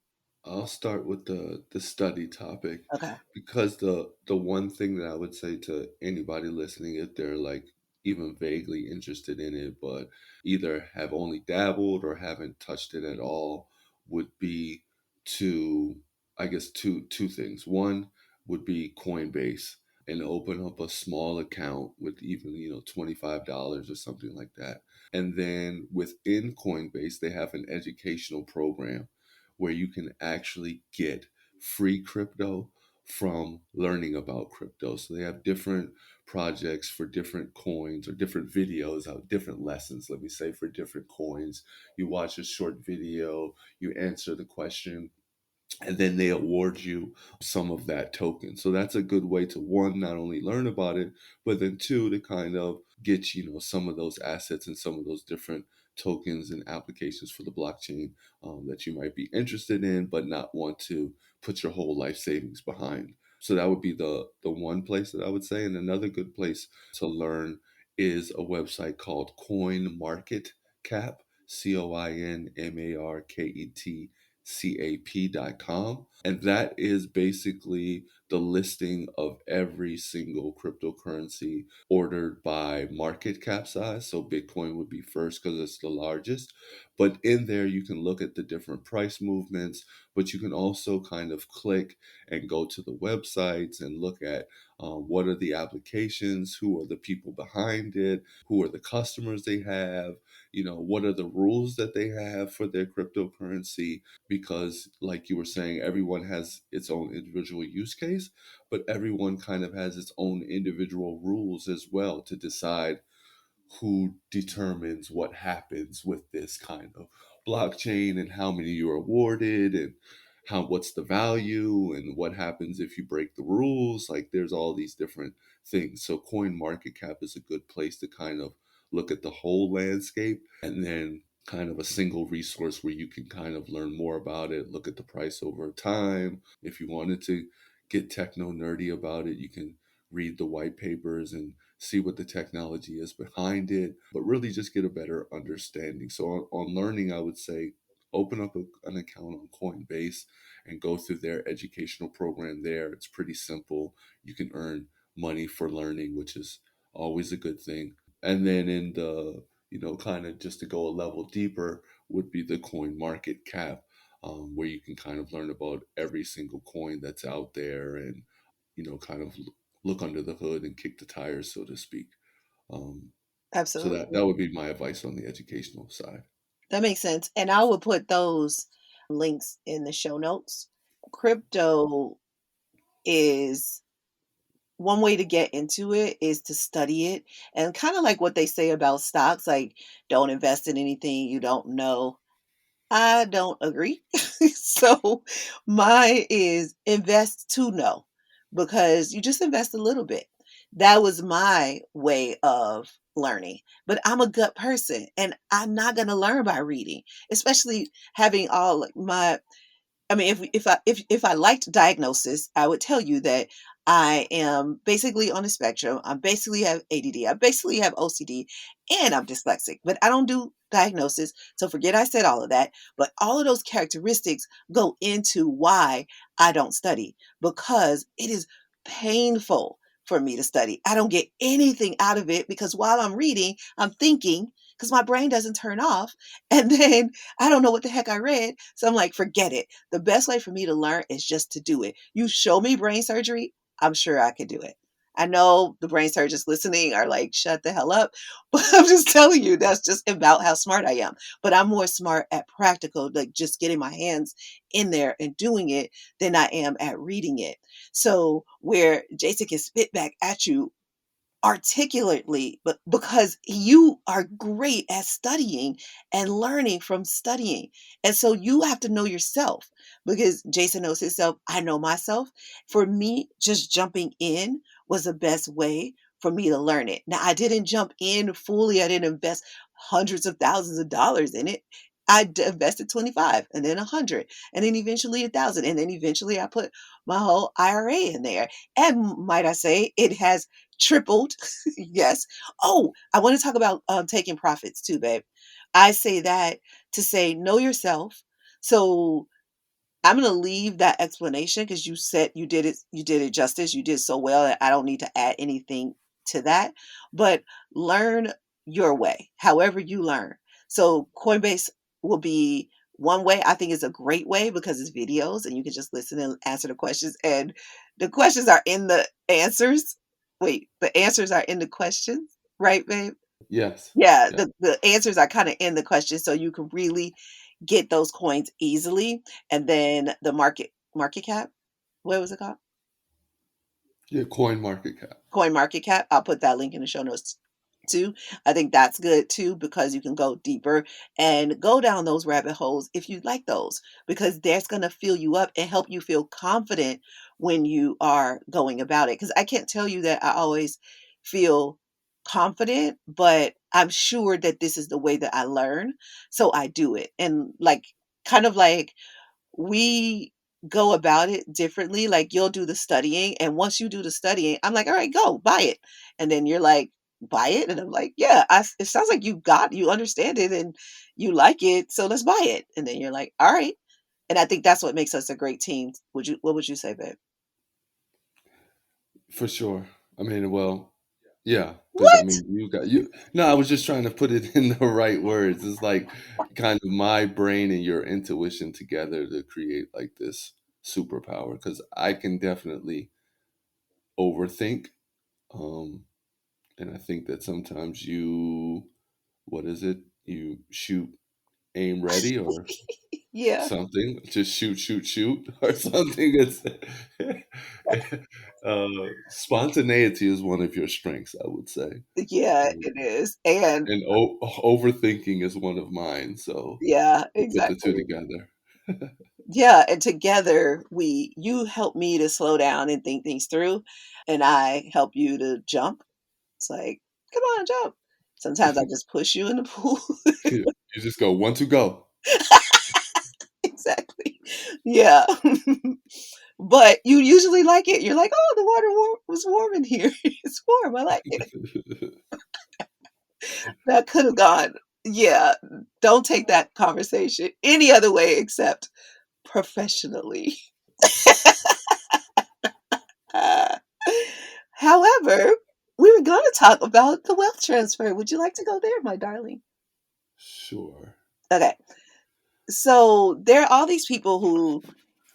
I'll start with the study topic Okay. because the one thing that I would say to anybody listening, if they're like even vaguely interested in it, but either have only dabbled or haven't touched it at all, would be to, I guess, two things. One would be Coinbase and open up a small account with even, $25 or something like that. And then within Coinbase, they have an educational program where you can actually get free crypto from learning about crypto. So they have different projects for different coins or different videos out, different lessons, let me say, for different coins. You watch a short video, you answer the question, and then they award you some of that token. So that's a good way to, one, not only learn about it, but then two, to kind of get, some of those assets and some of those different tokens and applications for the blockchain that you might be interested in, but not want to put your whole life savings behind. So that would be the one place that I would say. And another good place to learn is a website called CoinMarketCap, CoinMarketCap.com. And that is basically the listing of every single cryptocurrency ordered by market cap size. So Bitcoin would be first because it's the largest. But in there, you can look at the different price movements, but you can also kind of click and go to the websites and look at what are the applications, who are the people behind it, who are the customers they have, what are the rules that they have for their cryptocurrency, because like you were saying, everyone has its own individual use case, but everyone kind of has its own individual rules as well to decide who determines what happens with this kind of blockchain and how many you're awarded and what's the value and what happens if you break the rules. Like there's all these different things. So CoinMarketCap is a good place to kind of look at the whole landscape, and then kind of a single resource where you can kind of learn more about it, look at the price over time. If you wanted to get techno nerdy about it, you can read the white papers and see what the technology is behind it, but really just get a better understanding. So on learning, I would say open up an account on Coinbase and go through their educational program there. It's pretty simple. You can earn money for learning, which is always a good thing. And then in the, kind of just to go a level deeper would be the Coin Market Cap, where you can kind of learn about every single coin that's out there and, kind of look under the hood and kick the tires, so to speak. Um, so that Absolutely. would be my advice on the educational side. That makes sense. And I will put those links in the show notes. Crypto is one way to get into it is to study it, and kind of like what they say about stocks, like don't invest in anything you don't know. I don't agree. So mine is invest to know, because you just invest a little bit. That was my way of learning. But I'm a gut person and I'm not going to learn by reading, especially having all like my I mean, if I liked diagnosis, I would tell you that I am basically on a spectrum. I basically have ADD. I basically have OCD, and I'm dyslexic. But I don't do diagnosis, so forget I said all of that. But all of those characteristics go into why I don't study, because it is painful for me to study. I don't get anything out of it because while I'm reading, I'm thinking. because my brain doesn't turn off. And then I don't know what the heck I read. So I'm like, forget it. The best way for me to learn is just to do it. You show me brain surgery, I'm sure I could do it. I know the brain surgeons listening are like, shut the hell up. But I'm just telling you, that's just about how smart I am. But I'm more smart at practical, like just getting my hands in there and doing it than I am at reading it. So where Jason can spit back at you articulately, but because you are great at studying and learning from studying. And so you have to know yourself, because Jason knows himself, I know myself. For me, just jumping in was the best way for me to learn it. Now, I didn't jump in fully, I didn't invest hundreds of thousands of dollars in it. Invested 25 and then 100 and then eventually 1,000 and then eventually I put my whole IRA in there. And might I say, it has tripled. Yes. Oh, I want to talk about taking profits too, babe. I say that to say, know yourself. So I'm going to leave that explanation because you said you did it justice. You did so well that I don't need to add anything to that. But learn your way, however you learn. So Coinbase will be one way. I think it's a great way because it's videos and you can just listen and answer the questions. And the questions are in the answers. Wait, the answers are in the questions, right, babe? Yes. Yeah, Yeah. the answers are kind of in the question, so you can really get those coins easily. And then the market cap, what was it called? Yeah. CoinMarketCap. CoinMarketCap. I'll put that link in the show notes too. I think that's good too because you can go deeper and go down those rabbit holes if you like those, because that's going to fill you up and help you feel confident when you are going about it. Because I can't tell you that I always feel confident, but I'm sure that this is the way that I learn. So I do it. And like, kind of like, we go about it differently. Like you'll do the studying, and once you do the studying, I'm like, all right, go buy it. And then you're like, buy it, and I'm like, yeah, it sounds like you understand it and you like it, so let's buy it. And then you're like, all right. And I think that's what makes us a great team. What would you say, babe? For sure. I mean, well, yeah, because I What? mean, you got you. No, I was just trying to put it in the right words. It's like kind of my brain and your intuition together to create like this superpower. Because I can definitely overthink, um, and I think that sometimes what is it? You shoot, aim ready, or Yeah, something. Just shoot, shoot, shoot, or something. It's spontaneity is one of your strengths, I would say. yeah, it is. And And overthinking is one of mine, so yeah, you put the 2 exactly. together. Yeah, and together you help me to slow down and think things through, and I help you to jump. It's like, come on, jump. Sometimes I just push you in the pool. You just go, "1, 2, go." Exactly. Yeah. But you usually like it. You're like, oh, the water was warm in here. It's warm. I like it. That could have gone. Yeah. Don't take that conversation any other way except professionally. Uh, however, we were going to talk about the wealth transfer. Would you like to go there, my darling? Sure. Okay. So there are all these people who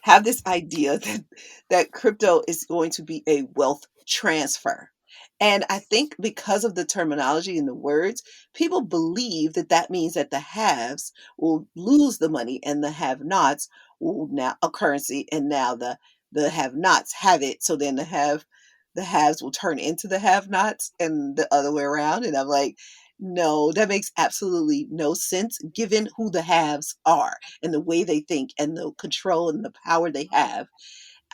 have this idea that crypto is going to be a wealth transfer. And I think because of the terminology and the words, people believe that that means that the haves will lose the money and the have nots will now a currency, and now the have nots have it. So then the haves will turn into the have nots and the other way around. And I'm like, no, that makes absolutely no sense given who the haves are and the way they think and the control and the power they have.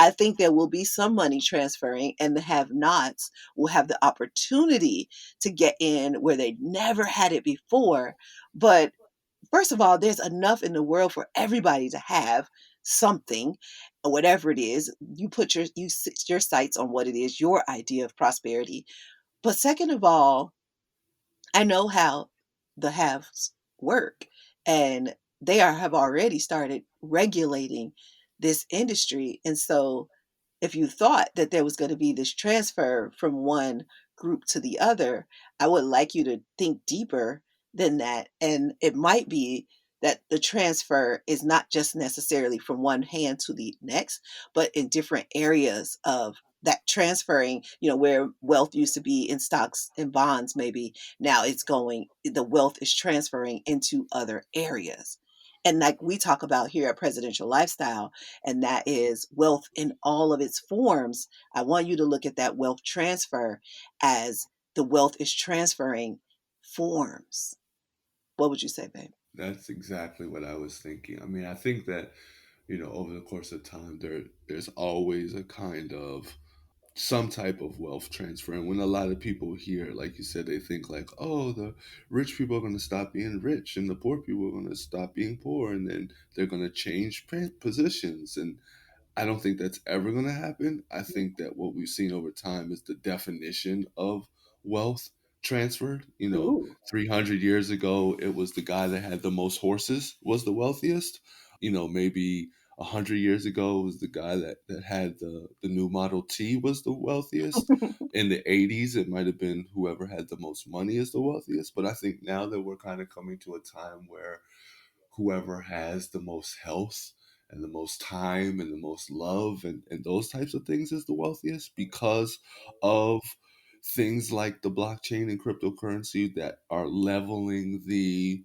I think there will be some money transferring, and the have nots will have the opportunity to get in where they never had it before. But first of all, there's enough in the world for everybody to have something, whatever it is. You put your sights on what it is, your idea of prosperity. But second of all, I know how the haves work, and have already started regulating this industry. And so, if you thought that there was going to be this transfer from one group to the other, I would like you to think deeper than that. And it might be that the transfer is not just necessarily from one hand to the next, but in different areas of that transferring, where wealth used to be in stocks and bonds, maybe now the wealth is transferring into other areas. And like we talk about here at Presidential Lifestyle, and that is wealth in all of its forms. I want you to look at that wealth transfer as the wealth is transferring forms. What would you say, babe? That's exactly what I was thinking. I mean, I think that, over the course of time, there's always a kind of some type of wealth transfer. And when a lot of people hear, like you said, they think like, oh, the rich people are going to stop being rich and the poor people are going to stop being poor. And then they're going to change positions. And I don't think that's ever going to happen. I think that what we've seen over time is the definition of wealth transferred. Ooh. 300 years ago, it was the guy that had the most horses was the wealthiest. Maybe 100 years ago, it was the guy that had the new Model T was the wealthiest. In the 80s, it might have been whoever had the most money is the wealthiest. But I think now that we're kind of coming to a time where whoever has the most health and the most time and the most love and those types of things is the wealthiest because of things like the blockchain and cryptocurrency that are leveling the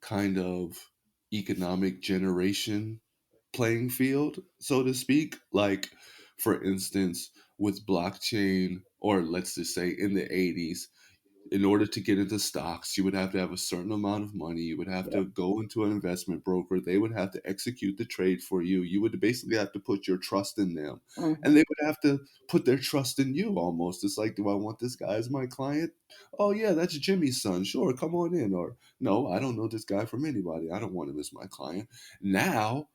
kind of economic generation playing field, so to speak. Like, for instance, with blockchain, or let's just say in the 80s, in order to get into stocks, you would have to have a certain amount of money. You would have Yep. to go into an investment broker. They would have to execute the trade for you. You would basically have to put your trust in them. And Hmm. they would have to put their trust in you almost. It's like, do I want this guy as my client? Oh, yeah, that's Jimmy's son. Sure, come on in. Or, no, I don't know this guy from anybody. I don't want him as my client. Now,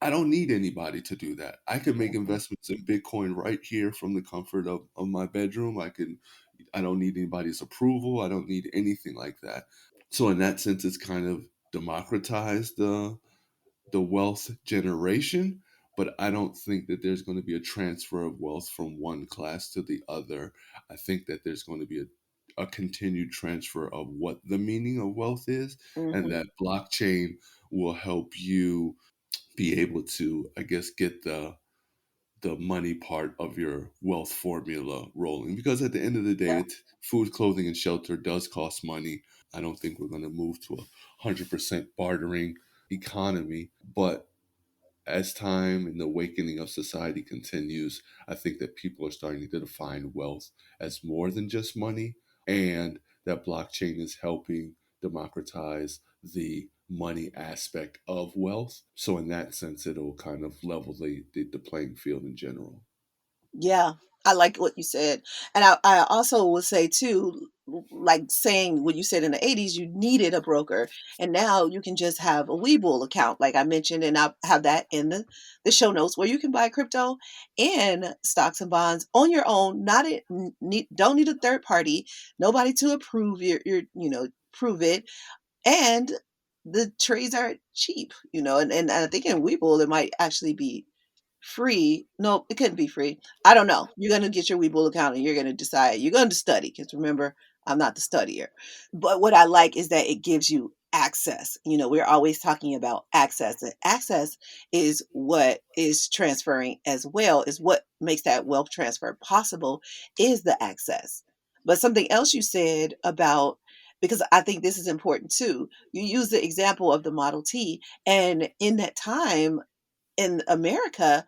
I don't need anybody to do that. I can make Hmm. investments in Bitcoin right here from the comfort of my bedroom. I don't need anybody's approval. I don't need anything like that. So in that sense, it's kind of democratized the wealth generation, but I don't think that there's going to be a transfer of wealth from one class to the other. I think that there's going to be a continued transfer of what the meaning of wealth is, and Hmm. that blockchain will help you be able to, I guess, get the money part of your wealth formula rolling. Because at the end of the day, Yeah. it's food, clothing, and shelter does cost money. I don't think we're going to move to 100% bartering economy. But as time and the awakening of society continues, I think that people are starting to define wealth as more than just money, and that blockchain is helping democratize the money aspect of wealth. So, in that sense, it'll kind of level the playing field in general. Yeah, I like what you said. And I also will say too, like saying what you said in the 80s, you needed a broker. And now you can just have a Webull account, like I mentioned, and I'll have that in the show notes where you can buy crypto and stocks and bonds on your own. Not it need, don't need a third party, nobody to approve prove it. And the trades are cheap, and I think in Webull it might actually be free. No, it couldn't be free. I don't know. You're gonna get your Webull account and you're gonna decide. You're going to study because remember, I'm not the studier. But what I like is that it gives you access. We're always talking about access, and access is what is transferring as well. Is what makes that wealth transfer possible. Is the access. But something else you said about, because I think this is important too. You use the example of the Model T, and in that time in America,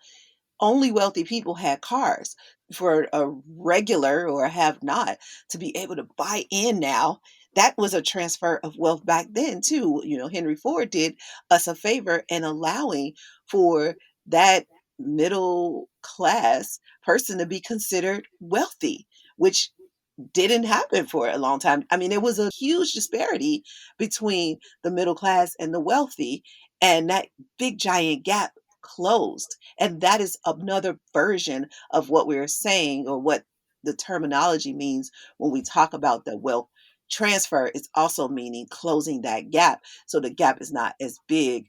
only wealthy people had cars. For a regular or a have not to be able to buy in now, that was a transfer of wealth back then too. Henry Ford did us a favor in allowing for that middle class person to be considered wealthy, which didn't happen for a long time. I mean, there was a huge disparity between the middle class and the wealthy, and that big giant gap closed. And that is another version of what we're saying, or what the terminology means when we talk about the wealth transfer. It's also meaning closing that gap, so the gap is not as big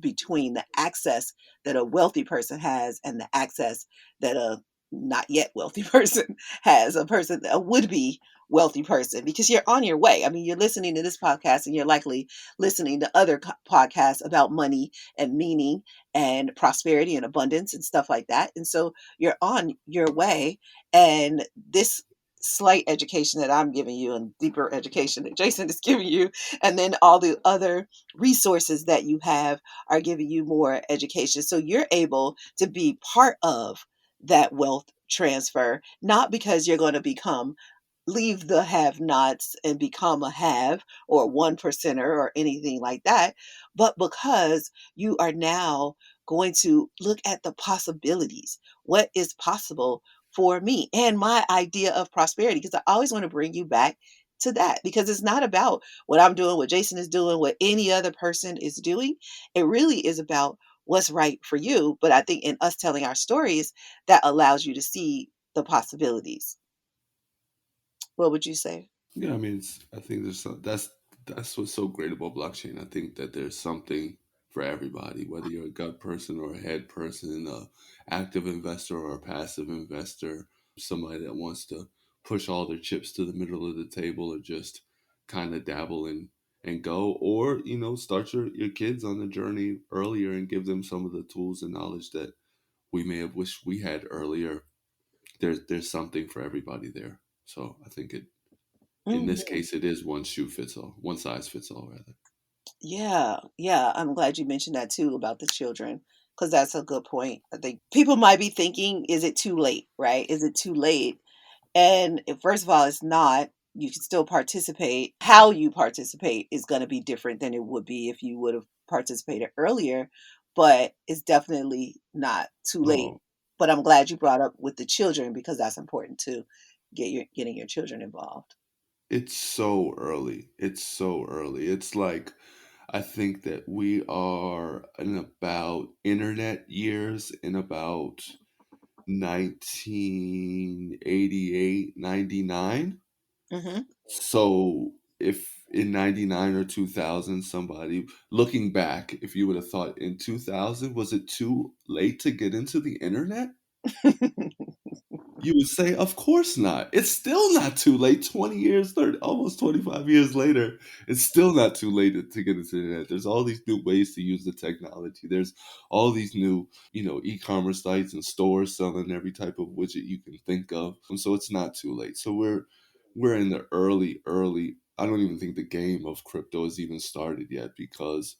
between the access that a wealthy person has and the access that a not yet wealthy person has, a would be wealthy person because you're on your way. I mean, you're listening to this podcast and you're likely listening to other podcasts about money and meaning and prosperity and abundance and stuff like that. And so you're on your way. And this slight education that I'm giving you and deeper education that Jason is giving you, and then all the other resources that you have are giving you more education. So you're able to be part of that wealth transfer, not because you're going to become leave the have nots and become a have or one percenter or anything like that, but because you are now going to look at the possibilities. What is possible for me and my idea of prosperity? Because I always want to bring you back to that because it's not about what I'm doing, what Jason is doing, what any other person is doing. It really is about what's right for you. But I think in us telling our stories, that allows you to see the possibilities. What would you say? Yeah, I mean, I think that's what's so great about blockchain. I think that there's something for everybody, whether you're a gut person or a head person, a active investor or a passive investor, somebody that wants to push all their chips to the middle of the table or just kind of dabble and go, or start your kids on the journey earlier and give them some of the tools and knowledge that we may have wished we had earlier. There's something for everybody there. So I think in this Mhm. case, it is one shoe fits all, one size fits all, rather. Yeah, yeah, I'm glad you mentioned that too about the children, because that's a good point. I think people might be thinking, is it too late, right? Is it too late? And first of all, it's not. You can still participate. How you participate is going to be different than it would be if you would have participated earlier, but it's definitely not too late. Oh, But I'm glad you brought up with the children because that's important too. Getting your children involved. it's so early. It's so early. It's like, I think that we are in about internet years in about 1988, 99. Hmm. So if in 99 or 2000, somebody looking back, if you would have thought in 2000, was it too late to get into the internet? You would say, "Of course not." It's still not too late. 20 years, 30, almost 25 years later, it's still not too late to get into the internet. There's all these new ways to use the technology. There's all these new, e-commerce sites and stores selling every type of widget you can think of. And so it's not too late. So we're in the early. I don't even think the game of crypto has even started yet because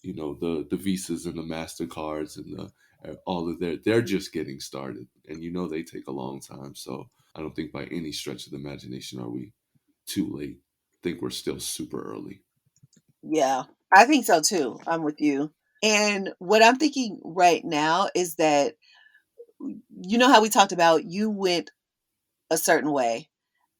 the Visas and the Mastercards and the all of they're just getting started, and they take a long time. So I don't think by any stretch of the imagination are we too late. I think we're still super early. Yeah, I think so too. I'm with you. And what I'm thinking right now is that you know how we talked about you went a certain way,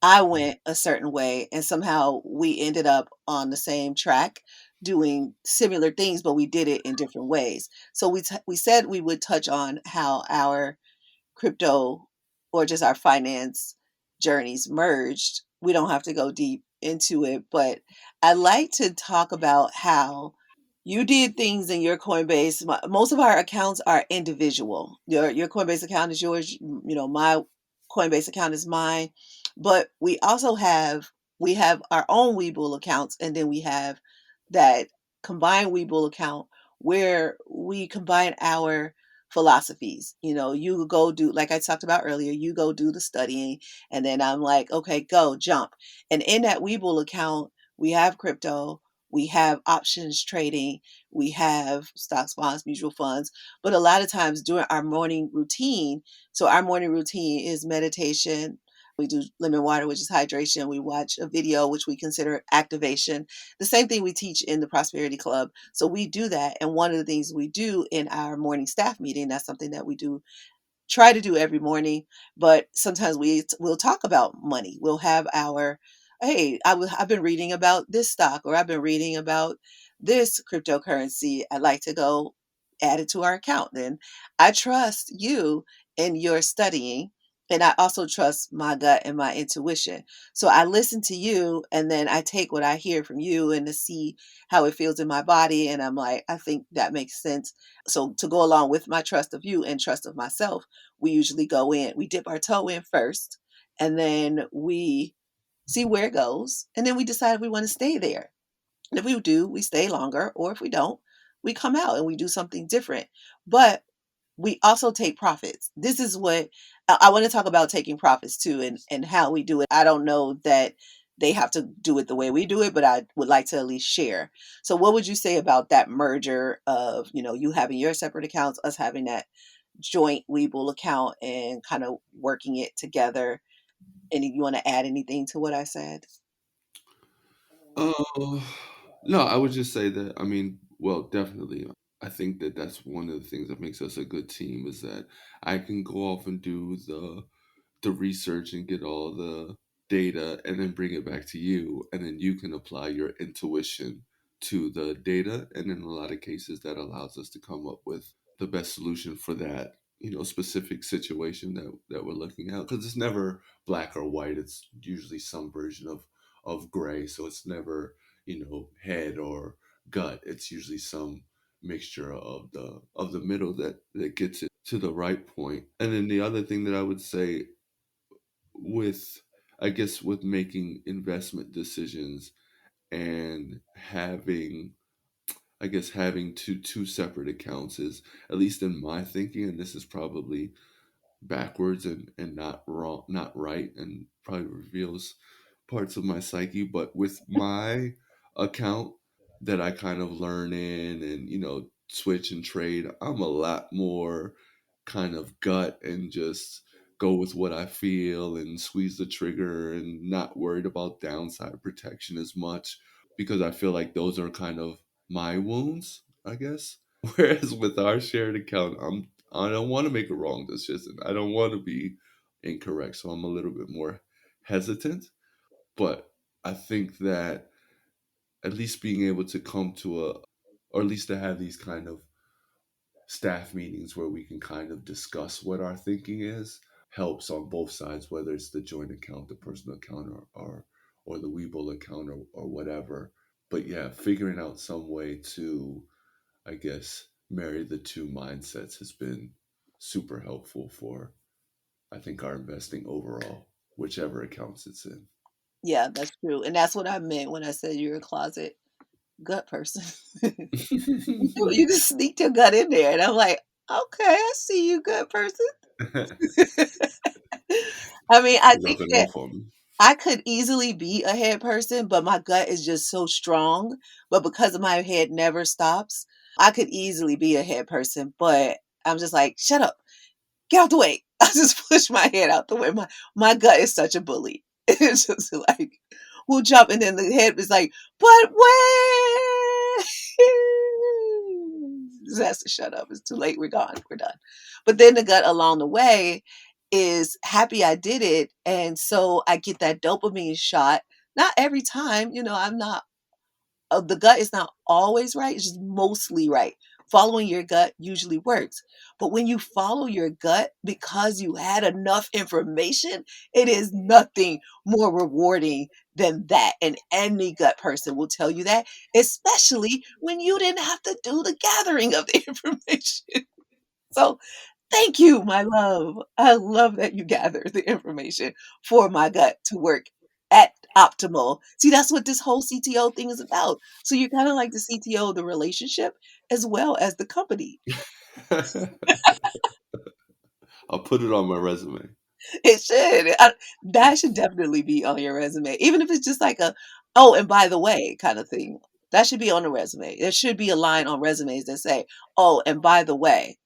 I went a certain way, and somehow we ended up on the same track doing similar things, but we did it in different ways. So we said we would touch on how our crypto or just our finance journeys merged. We don't have to go deep into it, but I like to talk about how you did things in your Coinbase. Most of our accounts are individual. Your Coinbase account is yours. My Coinbase account is mine. But we have our own WeBull accounts, and then we have that combined WeBull account where we combine our philosophies. You go do, like I talked about earlier, you go do the studying, and then I'm like, okay, go jump. And in that Webull account, we have crypto, we have options trading, we have stocks, bonds, mutual funds. But a lot of times during our morning routine, so our morning routine is meditation. We do lemon water, which is hydration. We watch a video, which we consider activation. The same thing we teach in the Prosperity Club. So we do that. And one of the things we do in our morning staff meeting, that's something that we do try to do every morning, but sometimes we'll talk about money. We'll have our, hey, I've been reading about this stock, or I've been reading about this cryptocurrency. I'd like to go add it to our account. Then I trust you in your studying. And I also trust my gut and my intuition. So I listen to you, and then I take what I hear from you and to see how it feels in my body. And I'm like, I think that makes sense. So to go along with my trust of you and trust of myself, we usually go in, we dip our toe in first, and then we see where it goes, and then we decide if we want to stay there. And if we do, we stay longer, or if we don't, we come out and we do something different. But we also take profits. This is what I want to talk about, taking profits too, and how we do it. I don't know that they have to do it the way we do it, but I would like to at least share. So what would you say about that merger of, you having your separate accounts, us having that joint Webull account, and kind of working it together? And you want to add anything to what I said? Uh, no, I would just say that, I mean, well, definitely. I think that that's one of the things that makes us a good team is that I can go off and do the research and get all the data and then bring it back to you, and then you can apply your intuition to the data, and in a lot of cases that allows us to come up with the best solution for that, specific situation that we're looking at, because it's never black or white. It's usually some version of gray, so it's never head or gut. It's usually some mixture of the middle that gets it to the right point. And then the other thing that I would say with, I guess, with making investment decisions and having, I guess, having two separate accounts is, at least in my thinking, and this is probably backwards and not wrong, not right, and probably reveals parts of my psyche. But with my account that I kind of learn in and switch and trade, I'm a lot more kind of gut and just go with what I feel and squeeze the trigger and not worried about downside protection as much, because I feel like those are kind of my wounds, I guess. Whereas with our shared account, I don't want to make a wrong decision. I don't want to be incorrect, so I'm a little bit more hesitant. But I think that at least being able to come to or at least to have these kind of staff meetings where we can kind of discuss what our thinking is helps on both sides, whether it's the joint account, the personal account, or the Webull account, or whatever. But yeah, figuring out some way to, I guess, marry the two mindsets has been super helpful for, I think, our investing overall, whichever accounts it's in. Yeah, that's true. And that's what I meant when I said you're a closet gut person. You just sneaked your gut in there, and I'm like, okay, I see you, gut person. I mean, I think Rubbing that off on me. I could easily be a head person, but my gut is just so strong. But because my head never stops, I could easily be a head person. But I'm just like, shut up, get out the way. I just push my head out the way. My gut is such a bully. It's just like, we'll jump, and then the head is like, but wait. Just has to shut up. It's too late. We're gone. We're done. But then the gut along the way is happy I did it. And so I get that dopamine shot. Not every time, I'm not, the gut is not always right. It's just mostly right. Following your gut usually works. But when you follow your gut because you had enough information, it is nothing more rewarding than that. And any gut person will tell you that, especially when you didn't have to do the gathering of the information. So thank you, my love. I love that you gather the information for my gut to work at optimal. See, that's what this whole CTO thing is about. So you're kind of like the CTO of the relationship as well as the company. I'll put it on my resume. It should. That should definitely be on your resume, even if it's just like a, oh, and by the way, kind of thing. That should be on the resume. There should be a line on resumes that say, oh, and by the way,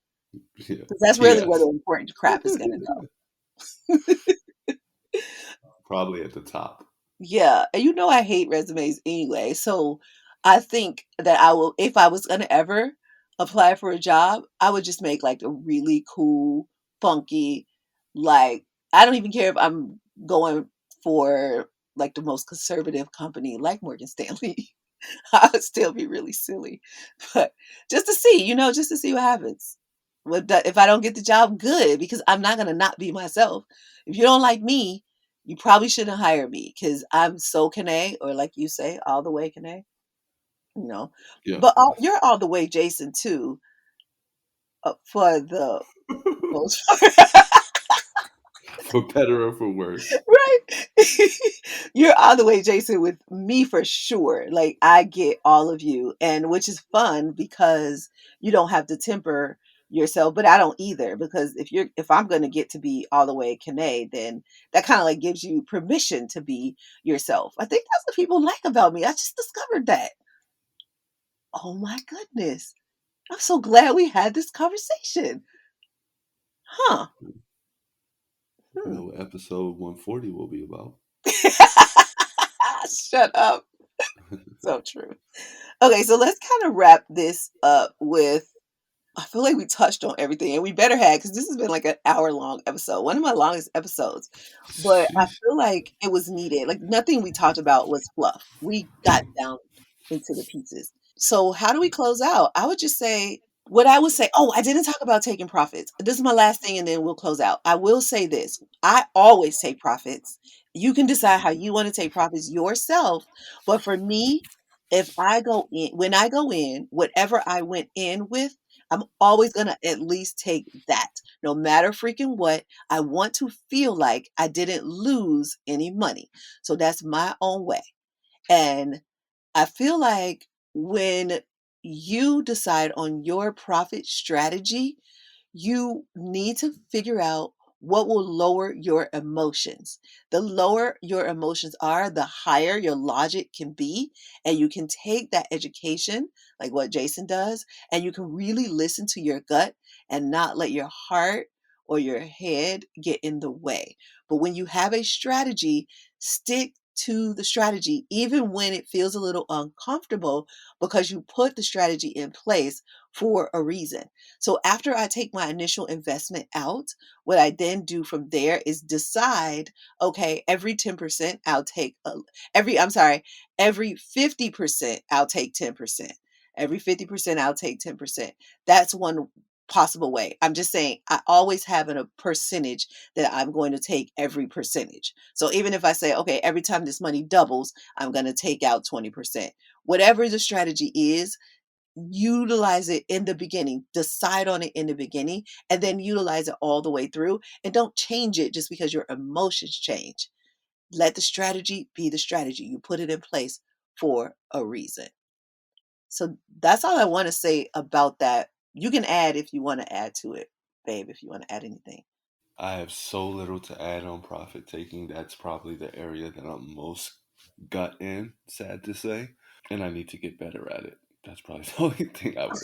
Yeah. because that's really where P.S. the important crap is going to go. Probably at the top. Yeah, and I hate resumes anyway. So I think that I will, if I was gonna ever apply for a job, I would just make like a really cool, funky, like, I don't even care if I'm going for like the most conservative company like Morgan Stanley. I would still be really silly. But just to see, just to see what happens. If I don't get the job, good, because I'm not gonna not be myself. If you don't like me, you probably shouldn't hire me because I'm so Kane, or like you say, all the way Kane. You know, Yeah. but you're all the way Jason too, for the most part. for better or for worse. Right? You're all the way, Jason, with me for sure. Like, I get all of you, and which is fun because you don't have to temper yourself, but I don't either. Because if I'm going to get to be all the way Kane, then that kind of like gives you permission to be yourself. I think that's what people like about me. I just discovered that. Oh my goodness. I'm so glad we had this conversation. Huh. You Hmm. know what episode 140 will be about. Shut up. So true. Okay, so let's kind of wrap this up with I feel like we touched on everything and we better have because this has been like an hour long episode, one of my longest episodes. But I Sheesh. feel like it was needed. Like nothing we talked about was fluff. We got down into the pieces. So how do we close out? I would just say what I would say. Oh, I didn't talk about taking profits. This is my last thing, and then we'll close out. I will say this: I always take profits. You can decide how you want to take profits yourself. But for me, if I go in, when I go in, whatever I went in with, I'm always gonna at least take that, no matter freaking what. I want to feel like I didn't lose any money. So that's my own way. And I feel like when you decide on your profit strategy, you need to figure out what will lower your emotions. The lower your emotions are, the higher your logic can be. And you can take that education, like what Jason does, and you can really listen to your gut and not let your heart or your head get in the way. But when you have a strategy, stick to the strategy, even when it feels a little uncomfortable, because you put the strategy in place for a reason. So after I take my initial investment out, what I then do from there is decide, okay, every 10% I'll take I'm sorry, every 50% I'll take 10%. Every 50% I'll take 10%. That's one possible way. I'm just saying I always have a percentage that I'm going to take every percentage. So even if I say, okay, every time this money doubles, I'm going to take out 20%. Whatever the strategy is, utilize it in the beginning, decide on it in the beginning, and then utilize it all the way through. And don't change it just because your emotions change. Let the strategy be the strategy. You put it in place for a reason. So that's all I want to say about that. You can add if you want to add to it, babe, if you want to add anything. I have so little to add on profit taking. That's probably the area that I'm most gut in, sad to say. And I need to get better at it. That's probably the only thing I would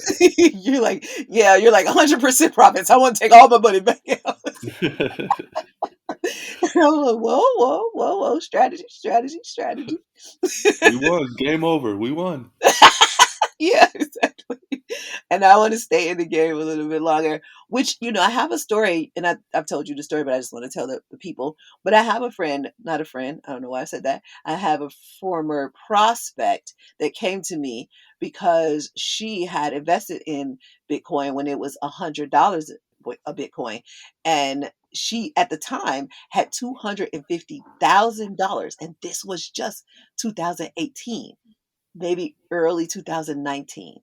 You're like, yeah, you're like 100% profits. I want to take all my money back out. add. I'm like, whoa, whoa, whoa, whoa, strategy, strategy, strategy. We won. Game over. We won. Yeah, exactly. And I want to stay in the game a little bit longer, which, I have a story, and I've told you the story, but I just want to tell the people. But I have a friend, not a friend, I don't know why I said that. I have a former prospect that came to me because she had invested in Bitcoin when it was $100 a Bitcoin. And she, at the time, had $250,000. And this was just 2018, maybe early 2019.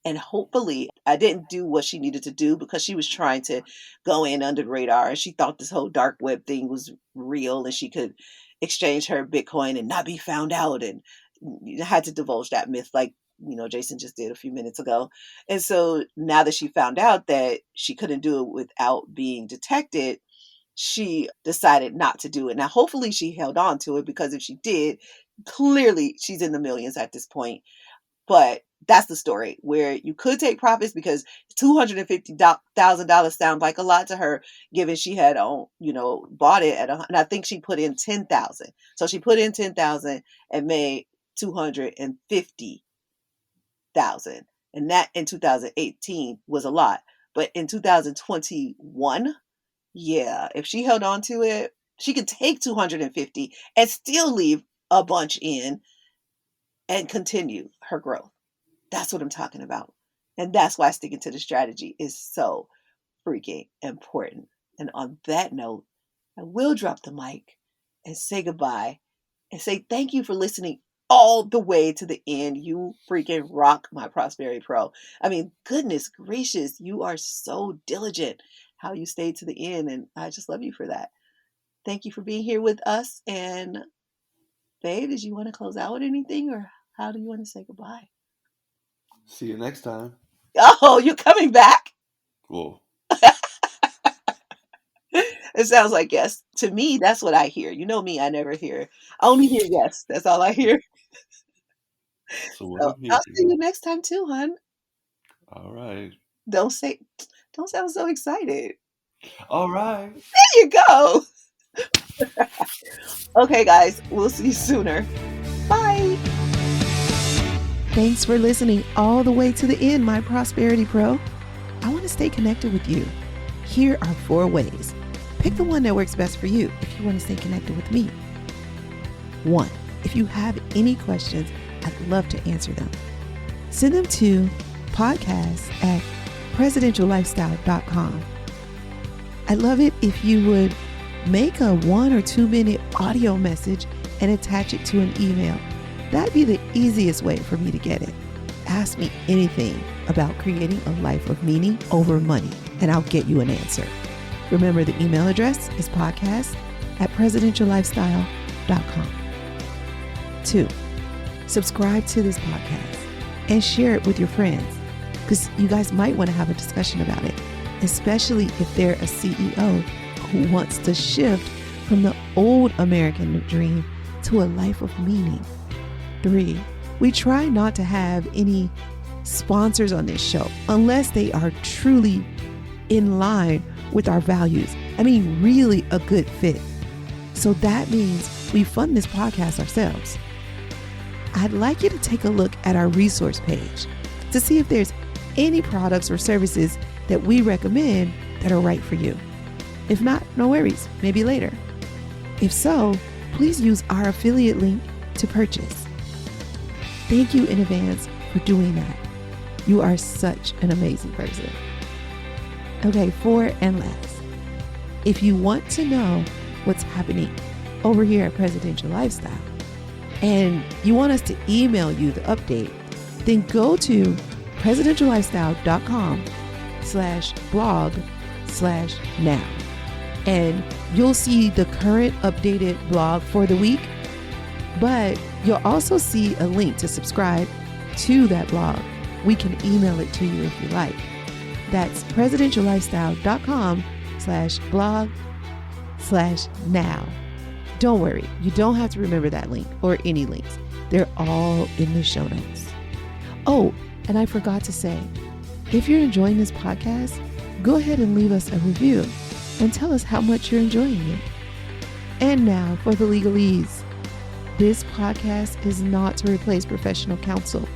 And hopefully, I didn't do what she needed to do because she was trying to go in under the radar. And she thought this whole dark web thing was real and she could exchange her Bitcoin and not be found out. And you had to divulge that myth, like, Jason just did a few minutes ago. And so now that she found out that she couldn't do it without being detected, she decided not to do it. Now, hopefully, she held on to it because if she did, clearly she's in the millions at this point. But that's the story where you could take profits because $250,000 sounds like a lot to her, given she had bought it and I think she put in 10,000. So she put in 10,000 and made 250,000, and that in 2018 was a lot. But in 2021, yeah, if she held on to it, she could take 250 and still leave a bunch in and continue her growth. That's what I'm talking about. And that's why sticking to the strategy is so freaking important. And on that note, I will drop the mic and say goodbye and say thank you for listening all the way to the end. You freaking rock, my Prosperity Pro. I mean, goodness gracious, you are so diligent how you stayed to the end. And I just love you for that. Thank you for being here with us. And babe, did you want to close out with anything, or how do you want to say goodbye? See you next time. Oh, you're coming back? Well, It sounds like yes. To me, that's what I hear. You know me, I never hear. I only hear yes. That's all I hear. so what So I'm I'll see hearing. you next time too, hon. All right. Don't say, don't sound so excited. All right. There you go. Okay, guys, we'll see you sooner. Bye. Thanks for listening all the way to the end, my Prosperity Pro. I want to stay connected with you. Here are 4 ways. Pick the one that works best for you if you want to stay connected with me. 1. If you have any questions, I'd love to answer them. Send them to podcast@presidentiallifestyle.com. I'd love it if you would make a 1 or 2 minute audio message and attach it to an email. That'd be the easiest way for me to get it. Ask me anything about creating a life of meaning over money, and I'll get you an answer. Remember, the email address is podcast@presidentiallifestyle.com. 2, subscribe to this podcast and share it with your friends, because you guys might want to have a discussion about it, especially if they're a CEO who wants to shift from the old American dream to a life of meaning. 3, we try not to have any sponsors on this show unless they are truly in line with our values. I mean, really a good fit. So that means we fund this podcast ourselves. I'd like you to take a look at our resource page to see if there's any products or services that we recommend that are right for you. If not, no worries, maybe later. If so, please use our affiliate link to purchase. Thank you in advance for doing that. You are such an amazing person. Okay, 4 and last. If you want to know what's happening over here at Presidential Lifestyle and you want us to email you the update, then go to presidentiallifestyle.com/blog/now. And you'll see the current updated blog for the week, but you'll also see a link to subscribe to that blog. We can email it to you if you like. That's presidentiallifestyle.com/blog/now. Don't worry, you don't have to remember that link or any links. They're all in the show notes. Oh, and I forgot to say, if you're enjoying this podcast, go ahead and leave us a review and tell us how much you're enjoying it. And now for the legalese. This podcast is not to replace professional counsel.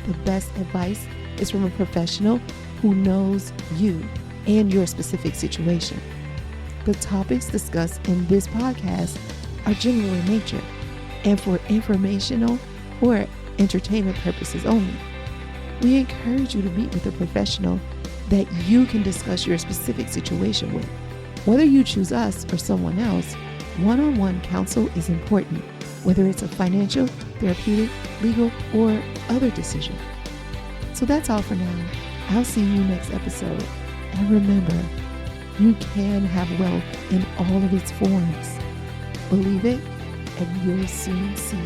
The best advice is from a professional who knows you and your specific situation. The topics discussed in this podcast are general in nature and for informational or entertainment purposes only. We encourage you to meet with a professional that you can discuss your specific situation with. Whether you choose us or someone else, one-on-one counsel is important, whether it's a financial, therapeutic, legal, or other decision. So that's all for now. I'll see you next episode. And remember, you can have wealth in all of its forms. Believe it, and you'll soon see.